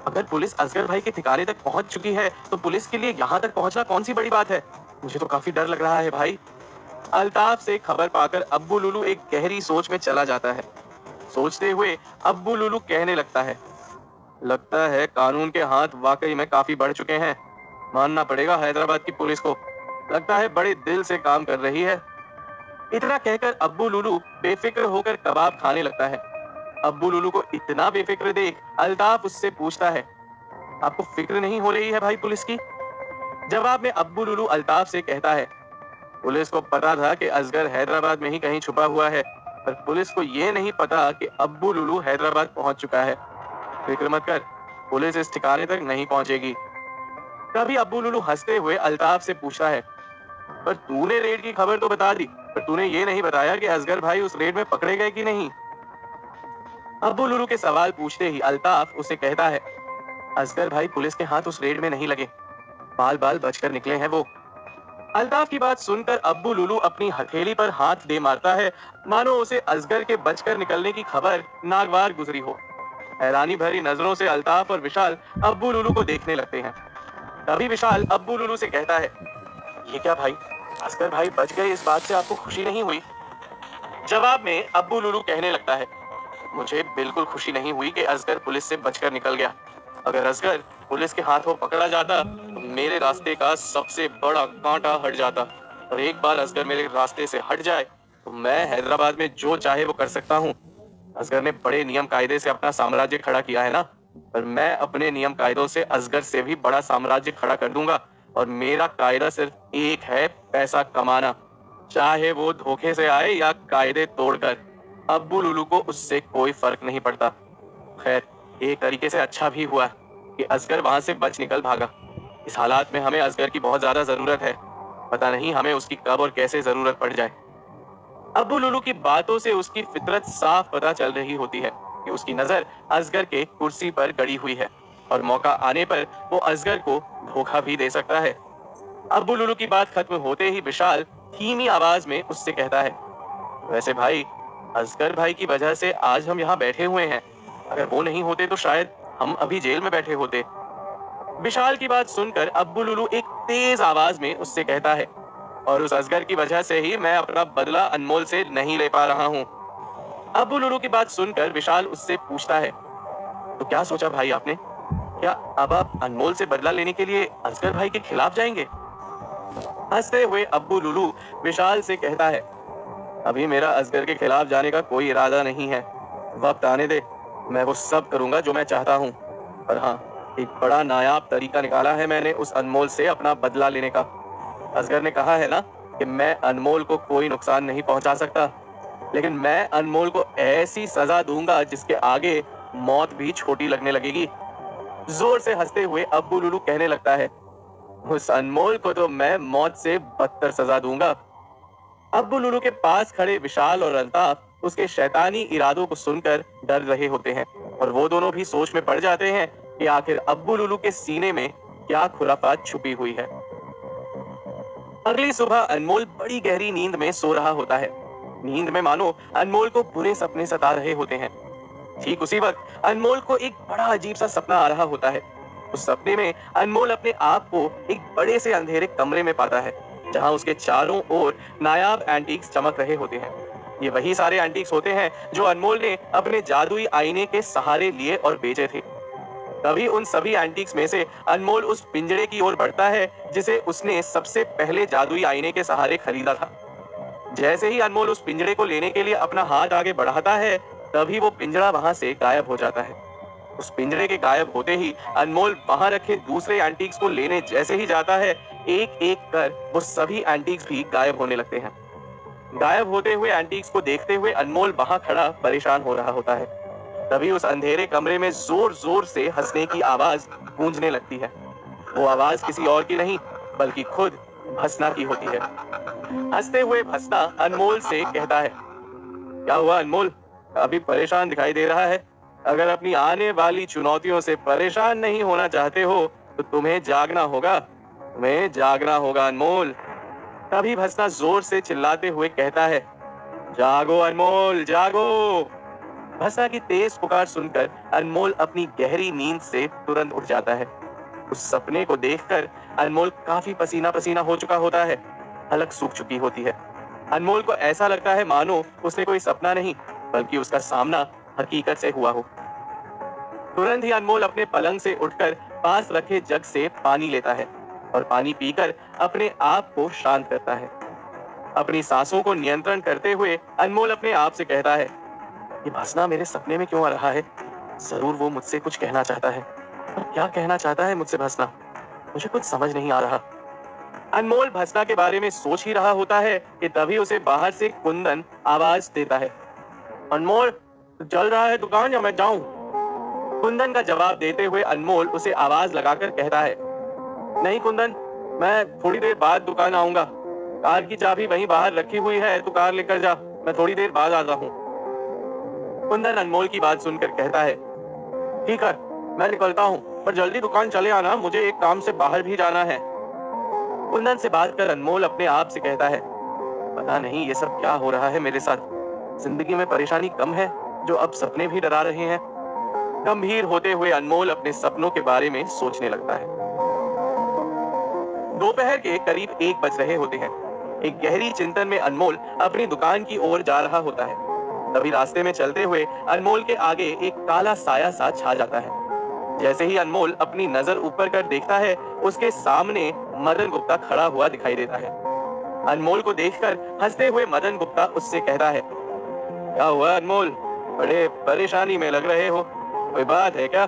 अगर पुलिस असगर भाई के ठिकाने तक पहुंच चुकी है तो पुलिस के लिए यहाँ तक पहुंचना कौन सी बड़ी बात है? मुझे तो काफी डर लग रहा है भाई। अल्ताफ से खबर पाकर अब्बू लुलू एक गहरी सोच में चला जाता है। सोचते हुए अब्बू लुलू कहने लगता है कानून के हाथ वाकई में काफी बढ़ चुके हैं। मानना पड़ेगा हैदराबाद की पुलिस को, लगता है बड़े दिल से काम कर रही है। इतना कहकर अब्बू लुलू बेफिक्र होकर कबाब खाने लगता है। अब्बू लुलू को इतना बेफिक्र देख अल्ताफ उससे पूछता है, आपको फिक्र नहीं हो रही है भाई पुलिस की? जवाब में अब्बू लुलू अल्ताफ से कहता है, पुलिस को पता था कि असगर हैदराबाद में ही कहीं छुपा हुआ है, पर पुलिस को यह नहीं पता कि अब्बू लुलू हैदराबाद पहुंच चुका है। फिक्र मत कर, पुलिस इस ठिकाने तक नहीं पहुंचेगी। तभी अब्बू लुलू हंसते हुए अल्ताफ से पूछता है, पर तूने रेड की खबर तो बता दी, पर तूने ये नहीं बताया कि असगर भाई उस रेड में पकड़े गए कि नहीं। अब्बू लुलू के सवाल पूछते ही अल्ताफ उसे कहता है, असगर भाई पुलिस के हाथ उस रेड में नहीं लगे, बाल बाल बचकर निकले हैं वो। अल्ताफ की बात सुनकर अब्बू लुलू अपनी हथेली पर हाथ दे मारता है, मानो उसे असगर के बचकर निकलने की खबर नागवार गुजरी हो। हैरानी भरी नजरों से अल्ताफ और विशाल अब्बू लुलू को देखने लगते हैं। तभी विशाल अब्बू लुलू से कहता है, ये क्या भाई, असगर भाई बच गए, इस बात से आपको खुशी नहीं हुई? जवाब में अब्बू लुलू कहने लगता है, मुझे बिल्कुल खुशी नहीं हुई कि असगर पुलिस से बचकर निकल गया। अगर असगर पुलिस के हाथों पकड़ा जाता तो मेरे रास्ते का सबसे बड़ा कांटा हट जाता, और एक बार असगर मेरे रास्ते से हट जाए तो मैं हैदराबाद में जो चाहे वो कर सकता हूँ। असगर ने बड़े नियम कायदे से अपना साम्राज्य खड़ा किया है ना, पर मैं अपने नियम कायदों से असगर से भी बड़ा साम्राज्य खड़ा कर दूंगा, और मेरा कायदा सिर्फ एक है, पैसा कमाना, चाहे वो धोखे से आए या कायदे तोड़कर। अब्बू लुलू को उससे कोई फर्क नहीं पड़ता। खैर, एक तरीके से अच्छा भी हुआ कि असगर वहां से बच निकल भागा। इस हालात में हमें असगर की बहुत ज्यादा जरूरत है, पता नहीं हमें उसकी कब और कैसे जरूरत पड़ जाए। अब्बू लुलू की बातों से उसकी फितरत साफ पता चल रही होती है कि उसकी नजर असगर के कुर्सी पर गड़ी हुई है, और मौका आने पर वो असगर को धोखा भी दे सकता है। अब्बू लुलू की बात खत्म होते ही विशाल धीमी आवाज में उससे कहता है, वैसे भाई, असगर भाई की वजह से आज हम यहाँ बैठे हुए हैं, अगर वो नहीं होते तो शायद हम अभी जेल में बैठे होते। विशाल की बात सुनकर अब्बू लुलू एक तेज आवाज में उससे कहता है, और उस असगर की वजह से ही मैं अपना बदला अनमोल से नहीं ले पा रहा हूँ। अब्बू लुलू की बात सुनकर विशाल उससे पूछता है, तो क्या सोचा भाई आपने? क्या अब आप अनमोल से बदला लेने के लिए असगर भाई के खिलाफ जाएंगे? हंसते हुए अब्बू लुलू विशाल से कहता है, अभी मेरा असगर के खिलाफ जाने का कोई इरादा नहीं है, वक्त आने दे, मैं वो सब करूंगा जो मैं चाहता हूँ। पर हाँ, एक बड़ा नायाब तरीका निकाला है मैंने उस अनमोल से अपना बदला लेने का। असगर ने कहा है ना कि मैं अनमोल को कोई नुकसान नहीं पहुंचा सकता, लेकिन मैं अनमोल को ऐसी सजा दूंगा जिसके आगे मौत भी छोटी लगने लगेगी। जोर से हंसते हुए अब्बू लुलू कहने लगता है, उस अनमोल को तो मैं मौत से बदतर सजा दूंगा। अब्बू लुलू के पास खड़े विशाल और अल्ताफ उसके शैतानी इरादों को सुनकर डर रहे होते हैं, और वो दोनों भी सोच में पड़ जाते हैं कि आखिर अब्बू लुलू के सीने में क्या खुराफात छुपी हुई है। अगली सुबह अनमोल बड़ी गहरी नींद में सो रहा होता है। नींद में मानो अनमोल को बुरे सपने सता रहे होते हैं। ठीक उसी वक्त अनमोल को एक बड़ा अजीब सा सपना आ रहा होता है। उस सपने में अनमोल अपने आप को एक बड़े से अंधेरे कमरे में पाता है। जहां उसके चारों ओर नायाब एंटीक्स चमक रहे होते हैं। ये वही सारे एंटीक्स होते हैं जो अनमोल ने अपने जादुई आईने के सहारे लिए और बेचे थे। तभी उन सभी एंटीक्स में से अनमोल उस पिंजरे की ओर बढ़ता है जिसे उसने सबसे पहले जादुई आईने के सहारे खरीदा था। जैसे ही अनमोल उस पिंजरे को लेने के लिए अपना हाथ आगे बढ़ाता है, तभी वो पिंजरा वहां से गायब हो जाता है। उस पिंजरे के गायब होते ही अनमोल वहां रखे दूसरे एंटीक्स को लेने जैसे ही जाता है, एक एक कर वो सभी एंटीक्स भी गायब होने लगते हैं। गायब होते हुए एंटीक्स को देखते हुए अनमोल वहां खड़ा परेशान हो रहा होता है। तभी उस अंधेरे कमरे में जोर जोर से हंसने की आवाज गूंजने लगती है। वो आवाज किसी और की नहीं बल्कि खुद भसना की होती है। हंसते हुए भसना अनमोल से कहता है, क्या हुआ अनमोल, काफी परेशान दिखाई दे रहा है। अगर अपनी आने वाली चुनौतियों से परेशान नहीं होना चाहते हो तो तुम्हें जागना होगा, तुम्हें जागना होगा अनमोल। तभी भसना जोर से चिल्लाते हुए कहता है, जागो अनमोल जागो। भसना की तेज पुकार सुनकर अनमोल अपनी गहरी नींद से तुरंत उठ जाता है। उस सपने को देखकर अनमोल काफी पसीना पसीना हो चुका होता है, हलक सूख चुकी होती है। अनमोल को ऐसा लगता है मानो उसने कोई सपना नहीं बल्कि उसका सामना हकीकत से हुआ हो। तुरंत ही अनमोल अपने पलंग से उठकर पास रखे जग से पानी लेता है और पानी पीकर अपने आप को शांत करता है। अपनी सांसों को नियंत्रण करते हुए अनमोल अपने आप से कहता है, ये भसना मेरे सपने में क्यों आ रहा है? जरूर वो मुझसे कुछ कहना चाहता है, पर क्या कहना चाहता है मुझसे भसना? मुझे कुछ समझ नहीं आ रहा। अनमोल भसना के बारे में सोच ही रहा होता है कि तभी उसे बाहर से कुंदन आवाज देता है, अनमोल चल रहा है दुकान या मैं जाऊं? कुंदन का जवाब देते हुए अनमोल उसे आवाज लगाकर कहता है, नहीं कुंदन, मैं थोड़ी देर बाद दुकान आऊंगा। कार की चाबी वहीं बाहर रखी हुई है, तू कार लेकर जा, मैं थोड़ी देर बाद आता हूँ। कुंदन अनमोल की बात सुनकर कहता है, ठीक है मैं निकलता हूँ, पर जल्दी दुकान चले आना, मुझे एक काम से बाहर भी जाना है। कुंदन से बात कर अनमोल अपने आप से कहता है, पता नहीं ये सब क्या हो रहा है मेरे साथ। जिंदगी में परेशानी कम है जो अब सपने भी डरा रहे हैं। गंभीर होते हुए अनमोल अपने सपनों के बारे में सोचने लगता है। दोपहर के करीब 1 बज रहे होते हैं। एक गहरी चिंतन में अनमोल अपनी दुकान की ओर जा रहा होता है। तभी रास्ते में चलते हुए अनमोल के आगे एक काला साया सा छा जाता है। जैसे ही अनमोल अपनी नजर ऊपर कर देखता है, उसके सामने मदन गुप्ता खड़ा हुआ दिखाई देता है। अनमोल को देखकर हंसते हुए मदन गुप्ता उससे कहता है, क्या हुआ अनमोल, बड़े परेशानी में लग रहे हो, कोई बात है क्या?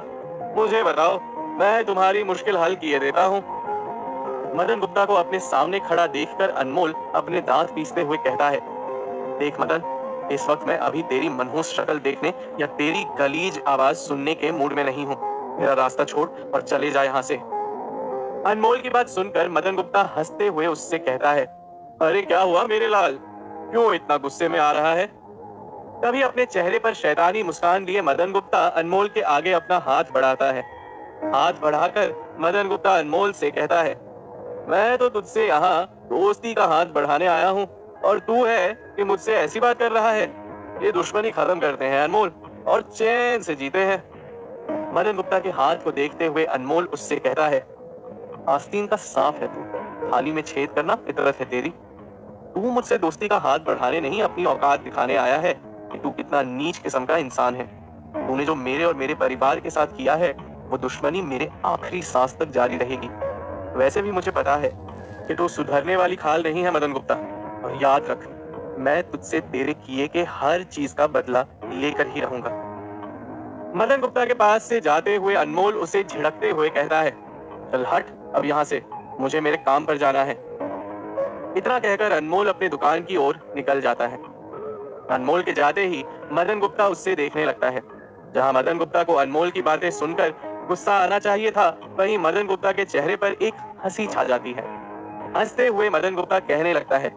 मुझे बताओ, मैं तुम्हारी मुश्किल हल किए देता हूँ। मदन गुप्ता को अपने सामने खड़ा देखकर अनमोल अपने दांत पीसते हुए कहता है, देख मदन, इस वक्त मैं अभी तेरी मनहूस शक्ल देखने या तेरी गलीज आवाज सुनने के मूड में नहीं हूँ। मेरा रास्ता छोड़ और चले जा यहाँ से। अनमोल की बात सुनकर मदन गुप्ता हंसते हुए उससे कहता है, अरे क्या हुआ मेरे लाल, क्यों इतना गुस्से में आ रहा है? तभी अपने चेहरे पर शैतानी मुस्कान लिए मदन गुप्ता अनमोल के आगे अपना हाथ बढ़ाता है। हाथ बढ़ाकर मदन गुप्ता अनमोल से कहता है, मैं तो तुझसे यहाँ दोस्ती का हाथ बढ़ाने आया हूँ और तू है कि मुझसे ऐसी बात कर रहा है। ये दुश्मनी खत्म करते हैं अनमोल और चैन से जीते हैं। मदन गुप्ता के हाथ को देखते हुए अनमोल उससे कहता है, आस्तीन का सांप है तू, थाली में छेद करना फितरत है तेरी। तू मुझसे दोस्ती का हाथ बढ़ाने नहीं, अपनी औकात दिखाने आया है कि तू कितना नीच किस्म का इंसान है। तूने जो मेरे और मेरे परिवार के साथ किया है, वो दुश्मनी मेरे आखिरी सांस तक जारी रहेगी। वैसे भी मुझे पता है कि तू सुधरने वाली खाल नहीं है मदन गुप्ता, और याद रख, मैं तुझसे तेरे किए के हर चीज का बदला लेकर ही रहूंगा। मदन गुप्ता के पास से जाते हुए अनमोल उसे झिड़कते हुए कहता है, चल हट अब यहाँ से, मुझे मेरे काम पर जाना है। इतना कहकर अनमोल अपने दुकान की ओर निकल जाता है। अनमोल के जाते ही मदन गुप्ता उससे देखने लगता है। जहाँ मदन गुप्ता को अनमोल की बातें सुनकर गुस्सा आना चाहिए था, वहीं मदन गुप्ता के चेहरे पर एक हंसी छा जाती है। हंसते हुए मदन गुप्ता कहने लगता है,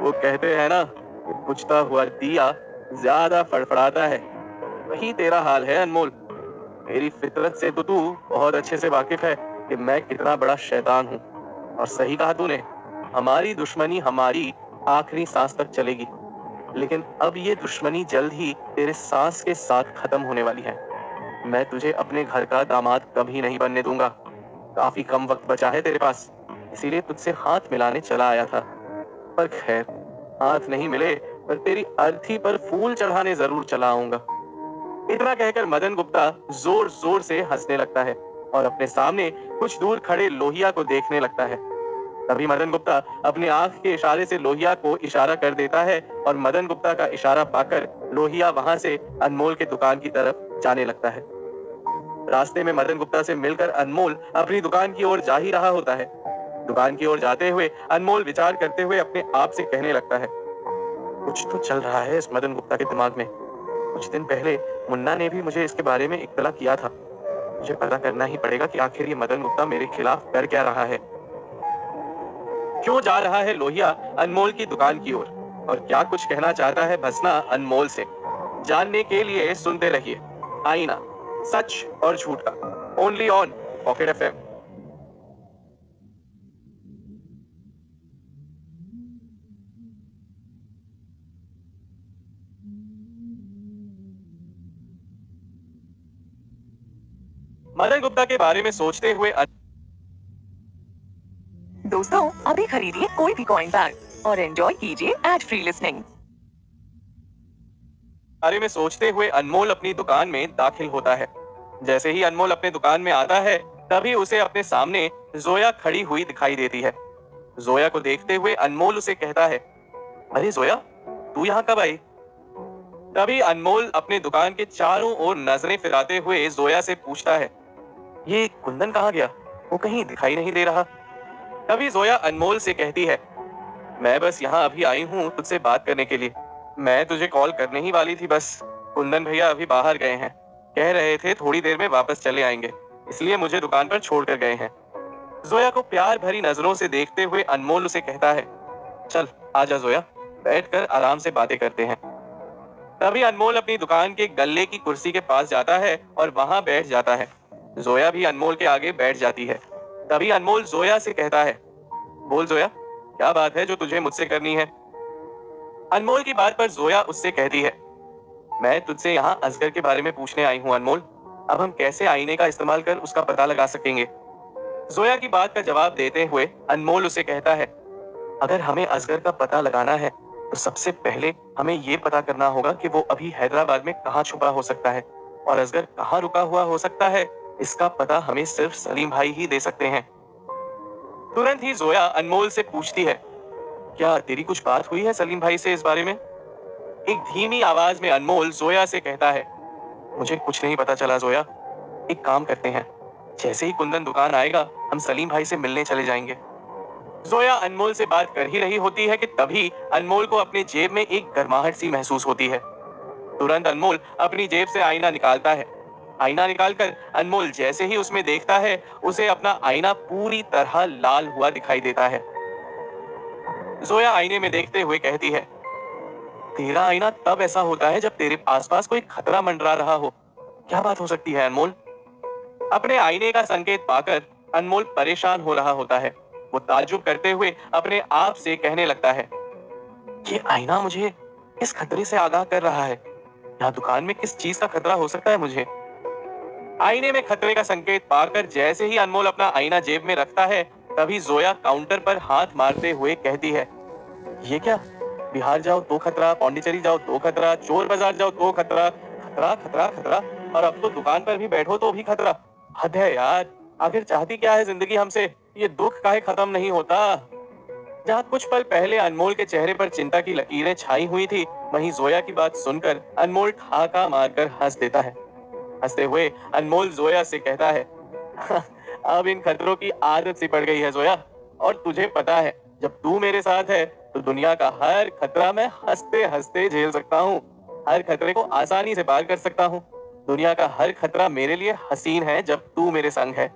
वो कहते हैं ना कि बुझता हुआ दिया ज्यादा फड़फड़ाता है, वही तेरा हाल है अनमोल। मेरी फितरत से तो तू बहुत अच्छे से वाकिफ है कि मैं कितना बड़ा शैतान हूँ। और सही कहा तूने, हमारी दुश्मनी हमारी आखिरी सांस तक चलेगी, लेकिन अब ये दुश्मनी जल्द ही तेरे सांस के साथ खत्म होने वाली है। मैं तुझे अपने घर का दामाद कभी नहीं बनने दूंगा। काफी कम वक्त बचा है तेरे पास। इसीलिए तुझसे हाथ मिलाने चला आया था। पर खैर, हाथ नहीं मिले पर तेरी अर्थी पर फूल चढ़ाने जरूर चला आऊंगा। इतना कहकर मदन गुप्ता जोर जोर से हंसने लगता है और अपने सामने कुछ दूर खड़े लोहिया को देखने लगता है। तभी मदन गुप्ता अपनी आंख के इशारे से लोहिया को इशारा कर देता है और मदन गुप्ता का इशारा पाकर लोहिया वहां से अनमोल के दुकान की तरफ जाने लगता है। रास्ते में मदन गुप्ता से मिलकर अनमोल अपनी दुकान की ओर जा ही रहा होता है। दुकान की ओर जाते हुए अनमोल विचार करते हुए अपने आप से कहने लगता है, कुछ तो चल रहा है इस मदन गुप्ता के दिमाग में। कुछ दिन पहले मुन्ना ने भी मुझे इसके बारे में इत्तला किया था। मुझे पता करना ही पड़ेगा कि आखिर ये मदन गुप्ता मेरे खिलाफ कर क्या रहा है। क्यों जा रहा है लोहिया अनमोल की दुकान की ओर और क्या कुछ कहना चाहता है भसना अनमोल से, जानने के लिए सुनते रहिए आईना, सच और झूठ का, only on Pocket FM. Madan Gupta के बारे में सोचते हुए दोस्तों अभी खरीदिए कोई भी कॉइन बैग और एंजॉय कीजिए एड फ्री लिसनिंग। बारे में सोचते हुए अनमोल अपनी दुकान में दाखिल होता है। जैसे ही अनमोल अपने दुकान में आता है तभी उसे अपने सामने जोया खड़ी हुई दिखाई देती है। जोया को देखते हुए अनमोल उसे कहता है, अरे जोया, तू यहाँ कब आई? तभी अनमोल अपने दुकान के चारों ओर नजरें फिराते हुए जोया से पूछता है, ये कुंदन कहाँ गया? वो कहीं दिखाई नहीं दे रहा। तभी जोया अनमोल से कहती है, मैं बस यहाँ अभी आई हूँ तुझसे बात करने के लिए। मैं तुझे कॉल करने ही वाली थी, बस कुंदन भैया अभी बाहर गए हैं। कह रहे थे थोड़ी देर में वापस चले आएंगे, इसलिए मुझे दुकान पर छोड़कर गए हैं। जोया को प्यार भरी नजरों से देखते हुए अनमोल उसे कहता है, चल आजा जोया, बैठकर आराम से बातें करते हैं। तभी अनमोल अपनी दुकान के गल्ले की कुर्सी के पास जाता है और वहां बैठ जाता है। जोया भी अनमोल के आगे बैठ जाती है। तभी अनमोल जोया से कहता है, बोल जोया, क्या बात है जो तुझे मुझसे करनी है? अनमोल की बात पर जोया उससे कहती है, मैं तुझसे यहाँ असगर के बारे में पूछने आई हूँ अनमोल। अब हम कैसे आईने का इस्तेमाल कर उसका पता लगा सकेंगे? जोया की बात का जवाब देते हुए अनमोल उसे कहता है, अगर हमें असगर का पता लगाना है तो सबसे पहले हमें ये पता करना होगा कि वो अभी हैदराबाद में कहाँ छुपा हो सकता है और असगर कहाँ रुका हुआ हो सकता है। इसका पता हमें सिर्फ सलीम भाई ही दे सकते हैं। तुरंत ही जोया अनमोल से पूछती है, क्या तेरी कुछ बात हुई है सलीम भाई से इस बारे में? एक धीमी आवाज में अनमोल जोया से कहता है, मुझे कुछ नहीं पता चला जोया। एक काम करते हैं, जैसे ही कुंदन दुकान आएगा हम सलीम भाई से मिलने चले जाएंगे। जोया अनमोल से बात कर ही रही होती है कि तभी अनमोल को अपनी जेब में एक गर्माहट सी महसूस होती है। तुरंत अनमोल अपनी जेब से आईना निकालता है। आईना निकालकर अनमोल जैसे ही उसमें देखता है, उसे अपना आईना पूरी तरह लाल हुआ दिखाई देता है। जोया आईने में देखते हुए कहती है, तेरा आईना तब ऐसा होता है जब तेरे आसपास कोई खतरा मंडरा रहा हो। क्या बात हो सकती है अनमोल? अपने आईने का संकेत पाकर अनमोल परेशान हो रहा होता है। वो ताज्जुब करते हुए अपने आप से कहने लगता है, ये आईना मुझे किस खतरे से आगाह कर रहा है? यहाँ दुकान में किस चीज का खतरा हो सकता है मुझे? आईने में खतरे का संकेत पाकर जैसे ही अनमोल अपना आईना जेब में रखता है, तभी जोया काउंटर पर हाथ मारते हुए कहती है, ये क्या? बिहार जाओ तो खतरा, पौंडीचेरी जाओ तो खतरा, चोर बाजार जाओ तो खतरा, खतरा खतरा खतरा, और अब तो दुकान पर भी बैठो तो भी खतरा। हद है यार, आखिर चाहती क्या है जिंदगी हमसे? ये दुख काहे खत्म नहीं होता? जहाँ कुछ पल पहले अनमोल के चेहरे पर चिंता की लकीरें छाई हुई थी, वहीं जोया की बात सुनकर अनमोल ठाका मारकर हंस देता है। हंसते हुए अनमोल जोया से कहता है, अब इन खतरों की आदत सी पड़ गई है जोया, और तुझे पता है जब तू मेरे साथ है तो दुनिया का हर खतरा मैं हंसते हंसते झेल सकता हूँ। हर खतरे को आसानी से पार कर सकता हूँ। दुनिया का हर खतरा मेरे लिए हसीन है जब तू मेरे संग है।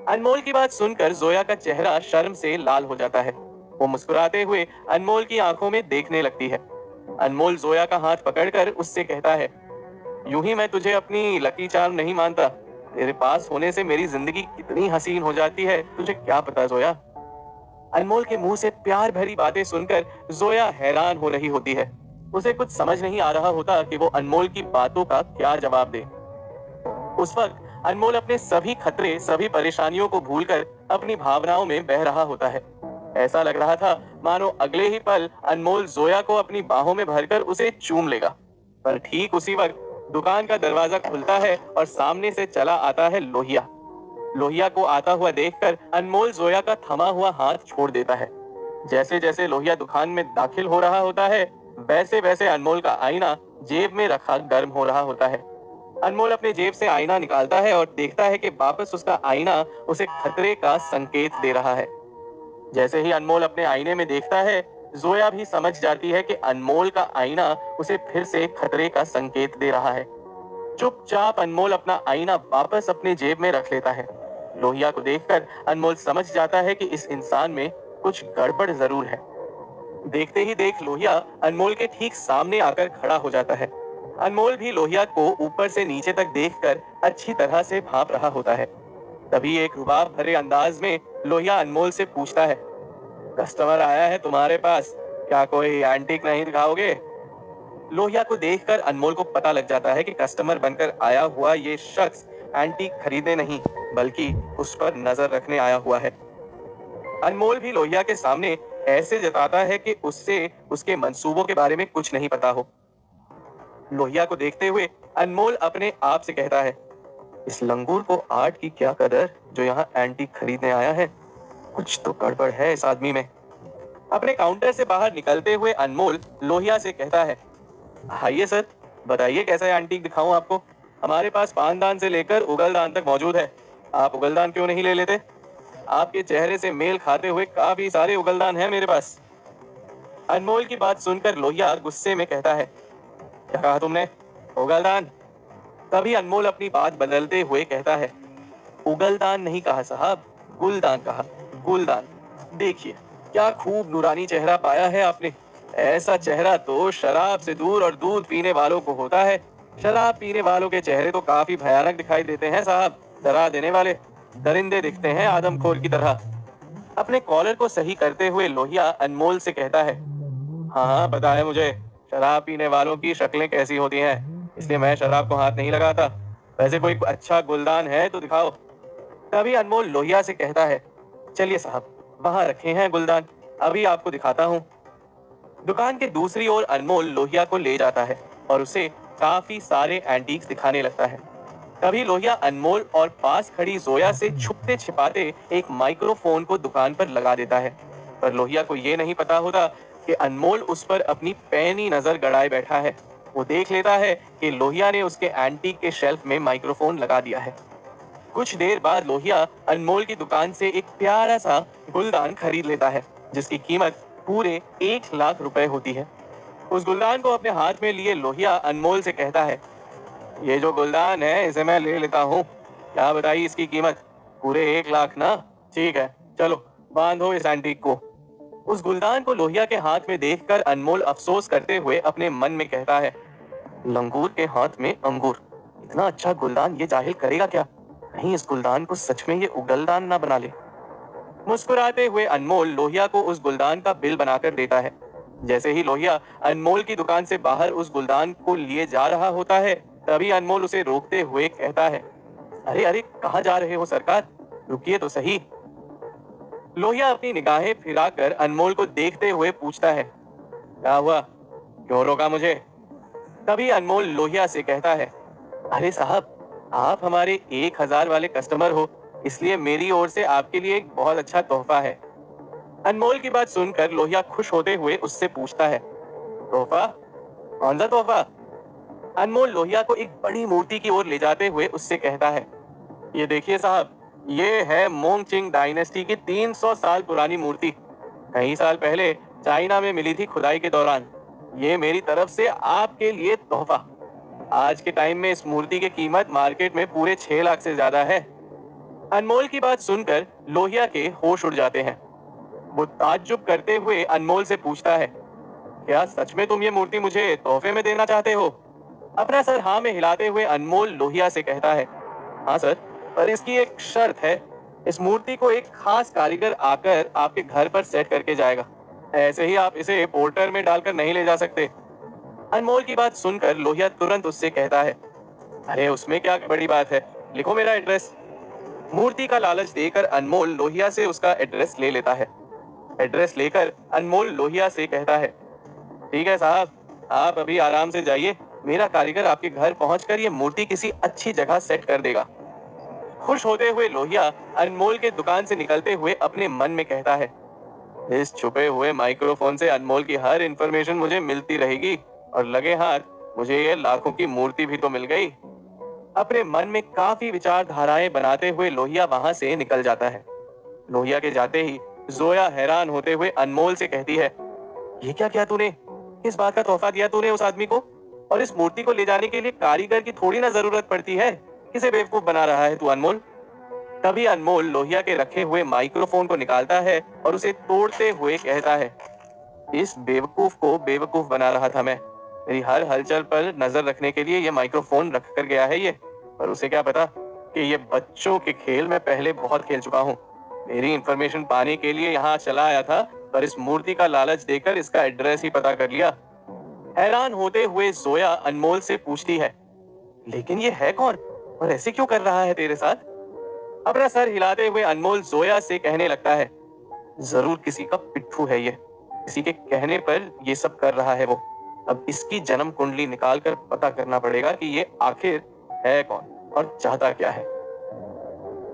अनमोल की बात सुनकर जोया का चेहरा शर्म से लाल हो जाता है। वो मुस्कुराते हुए अनमोल की आंखों में देखने लगती है। अनमोल जोया का हाथ पकड़कर उससे कहता है, यूं ही मैं तुझे अपनी लकी चार्म नहीं मानता। तेरे पास होने से मेरी जिंदगी कितनी हसीन हो जाती है, तुझे क्या पता जोया। अनमोल के मुंह से प्यार भरी बातें सुनकर जोया हैरान हो रही होती है। उसे कुछ समझ नहीं आ रहा होता कि वो अनमोल की बातों का क्या जवाब दे। उस वक्त अनमोल अपने सभी खतरे, सभी परेशानियों को भूलकर अपनी भावनाओं में बह रहा होता है। ऐसा लग रहा था मानो अगले ही पल अनमोल जोया को अपनी बाहों में भरकर उसे चूम लेगा। पर ठीक उसी वक्त दुकान का दरवाजा खुलता है और सामने से चला आता है लोहिया। लोहिया को आता हुआ देखकर अनमोल जोया का थमा हुआ हाथ छोड़ देता है। जैसे जैसे लोहिया दुकान में दाखिल हो रहा होता है, वैसे वैसे अनमोल का आईना जेब में रखा गर्म हो रहा होता है। अनमोल अपने जेब से आईना निकालता है और देखता है कि वापस उसका आईना उसे खतरे का संकेत दे रहा है। जैसे ही अनमोल अपने आईने में देखता है, जोया भी समझ जाती है कि अनमोल का आईना उसे फिर से खतरे का संकेत दे रहा है। चुपचाप अनमोल अपना आईना वापस अपने जेब में रख लेता है। लोहिया को देखकर अनमोल समझ जाता है कि इस इंसान में कुछ गड़बड़ जरूर है। देखते ही देख लोहिया अनमोल के ठीक सामने आकर खड़ा हो जाता है। अनमोल भी लोहिया को ऊपर से नीचे तक देखकर अच्छी तरह से भांप रहा होता है। तभी एक रुबाब भरे अंदाज में लोहिया अनमोल से पूछता है, कस्टमर आया है तुम्हारे पास, क्या कोई एंटीक नहीं दिखाओगे? लोहिया को देखकर अनमोल को पता लग जाता है कि कस्टमर बनकर आया हुआ ये शख्स एंटीक खरीदने नहीं बल्कि उस पर नजर रखने आया हुआ है। अनमोल भी लोहिया के सामने ऐसे जताता है कि उससे उसके मंसूबों के बारे में कुछ नहीं पता हो। लोहिया को देखते हुए अनमोल अपने आप से कहता है, इस लंगूर को आर्ट की क्या कदर जो यहाँ एंटीक खरीदने आया है। कुछ तो गड़बड़ है इस आदमी में। अपने काउंटर से बाहर निकलते हुए अनमोल लोहिया से कहता है, आइए सर, बताइए कैसा एंटीक दिखाऊं आपको। हमारे पास पानदान से लेकर उगलदान तक मौजूद है। आप उगलदान क्यों नहीं ले लेते? आपके चेहरे से मेल खाते हुए काफी सारे उगलदान हैं मेरे पास। अनमोल की बात सुनकर लोहिया गुस्से में कहता है, क्या कहा तुमने? उगलदान? तभी अनमोल अपनी बात बदलते हुए कहता है, उगलदान नहीं कहा साहब, गुलदान कहा, गुलदान। देखिए क्या खूब नूरानी चेहरा पाया है आपने। ऐसा चेहरा तो शराब से दूर और दूध पीने वालों को होता है। शराब पीने वालों के चेहरे तो काफी भयानक दिखाई देते हैं साहब, डरा देने वाले, दरिंदे दिखते हैं आदमखोर की तरह। अपने कॉलर को सही करते हुए लोहिया अनमोल से कहता है, हाँ हाँ पता है मुझे, शराब पीने वालों की शक्लें कैसी होती हैं, इसलिए मैं शराब को हाथ नहीं लगाता। वैसे कोई अच्छा गुलदान है तो दिखाओ। तभी अनमोल लोहिया से कहता है, चलिए साहब, वहां रखे हैं गुलदान, अभी आपको दिखाता हूँ। दुकान के दूसरी ओर अनमोल लोहिया को ले जाता है और उसे काफी सारे एंटीक्स दिखाने लगता है। तभी लोहिया अनमोल और पास खड़ी जोया से छुपते छिपाते एक माइक्रोफोन को दुकान पर लगा देता है। पर लोहिया को ये नहीं पता होता कि अनमोल उस पर अपनी पैनी नजर गड़ाए बैठा है। वो देख लेता है कि लोहिया ने उसके एंटीक के शेल्फ में माइक्रोफोन लगा दिया है। कुछ देर बाद लोहिया अनमोल की दुकान से एक प्यारा सा गुलदान खरीद लेता है, जिसकी कीमत पूरे 1 लाख रुपए होती है। उस गुलदान को अपने हाथ में लिए लोहिया अनमोल से कहता है, ये जो गुलदान है इसे मैं ले लेता हूँ, क्या बताइए इसकी कीमत? पूरे 1 लाख ना? ठीक है, चलो बांधो इस एंटीक को। उस गुलदान को लोहिया के हाथ में देखकर अनमोल अफसोस करते हुए अपने मन में कहता है, लंगूर के हाथ में अंगूर, इतना अच्छा गुलदान ये जाहिल करेगा क्या? कहीं इस गुलदान को सच में ये उगलदान ना बना ले। मुस्कुराते हुए अनमोल लोहिया को उस गुलदान का बिल बनाकर देता है। जैसे ही लोहिया अनमोल की दुकान से बाहर उस गुलदान को लिए जा रहा होता है, तभी अनमोल उसे रोकते हुए कहता है, अरे अरे कहाँ जा रहे हो सरकार, रुकिए तो सही। लोहिया अपनी निगाहें फिराकर अनमोल को देखते हुए पूछता है, क्या हुआ, क्यों रोका मुझे? तभी अनमोल लोहिया से कहता है, अरे साहब, आप हमारे 1000 वाले कस्टमर हो, इसलिए मेरी ओर से आपके लिए एक बहुत अच्छा तोहफा है। अनमोल की बात सुनकर लोहिया खुश होते हुए उससे पूछता है, तोहफा? कौन सा तोहफा? अनमोल लोहिया को एक बड़ी मूर्ति की ओर ले जाते हुए उससे कहता है, ये देखिए साहब, ये है मोंगचिंग डायनेस्टी की 300 साल पुरानी मूर्ति। कई साल पहले चाइना में मिली थी खुदाई के दौरान। ये मेरी तरफ से आपके लिए तोहफा। आज के टाइम में इस मूर्ति की कीमत मार्केट में पूरे 6 लाख से ज्यादा है। अनमोल की बात सुनकर लोहिया के होश उड़ जाते हैं। वो ताज्जुब करते हुए अनमोल से पूछता है, क्या सच में तुम ये मूर्ति मुझे तोहफे में देना चाहते हो? अपना सर हाँ में हिलाते हुए अनमोल लोहिया से कहता है, हाँ सर, पर इसकी एक शर्त है, इस मूर्ति को एक खास कारीगर आकर आपके घर पर सेट करके जाएगा, ऐसे ही आप इसे पोर्टर में डालकर नहीं ले जा सकते। अनमोल की बात सुनकर लोहिया तुरंत उससे कहता है, अरे उसमें क्या बड़ी बात है, लिखो मेरा एड्रेस। मूर्ति का लालच देकर अनमोल लोहिया से उसका एड्रेस ले लेता है। एड्रेस लेकर अनमोल लोहिया से कहता है, ठीक है साहब, आप अभी आराम से जाइए, मेरा कारीगर आपके घर पहुंचकर ये मूर्ति किसी अच्छी जगह सेट कर देगा। खुश होते हुए लोहिया अनमोल के दुकान से निकलते हुए अपने मन में कहता है, इस छुपे हुए माइक्रोफोन से अनमोल की हर इंफॉर्मेशन मुझे मिलती रहेगी और लगे हाथ मुझे ये लाखों की मूर्ति भी तो मिल गई। अपने मन में काफी विचारधाराएं बनाते हुए लोहिया वहां से निकल जाता है। लोहिया के जाते ही जोया हैरान होते हुए अनमोल से कहती है, ये क्या किया तूने? किस बात का तोहफा दिया तूने उस आदमी को? और इस मूर्ति को ले जाने के लिए कारीगर की थोड़ी ना जरूरत पड़ती है। किसे बेवकूफ बना रहा है तू अनमोल? तभी अनमोल लोहिया के रखे हुए माइक्रोफोन को निकालता है और उसे तोड़ते हुए कहता है, इस बेवकूफ को बेवकूफ बना रहा था मैं। मेरी हर हलचल पर नजर रखने के लिए ये माइक्रोफोन रख कर गया है ये, पर उसे क्या पता कि ये बच्चों के खेल मैं पहले बहुत खेल चुका हूँ। मेरी इंफॉर्मेशन पाने के लिए यहाँ चला आया था, पर इस मूर्ति का लालच देकर इसका एड्रेस ही पता कर लिया। हैरान होते हुए जोया अनमोल से पूछती है, लेकिन ये है कौन और ऐसे क्यों कर रहा है तेरे साथ? अपना सर हिलाते हुए अनमोल जोया से कहने लगता है, जरूर किसी का पिट्ठू है ये, किसी के कहने पर ये सब कर रहा है वो। अब इसकी जन्म कुंडली निकाल कर पता करना पड़ेगा कि ये आखिर है कौन और चाहता क्या है।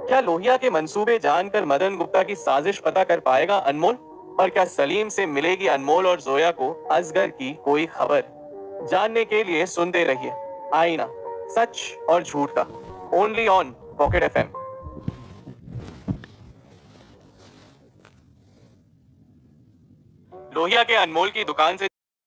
क्या लोहिया के मंसूबे जानकर मदन गुप्ता की साजिश पता कर पाएगा अनमोल? और क्या सलीम से मिलेगी अनमोल और जोया को असगर की कोई खबर? जानने के लिए सुनते रहिए आईना, सच और झूठ का, only on Pocket FM. Lohia के अनमोल की दुकान से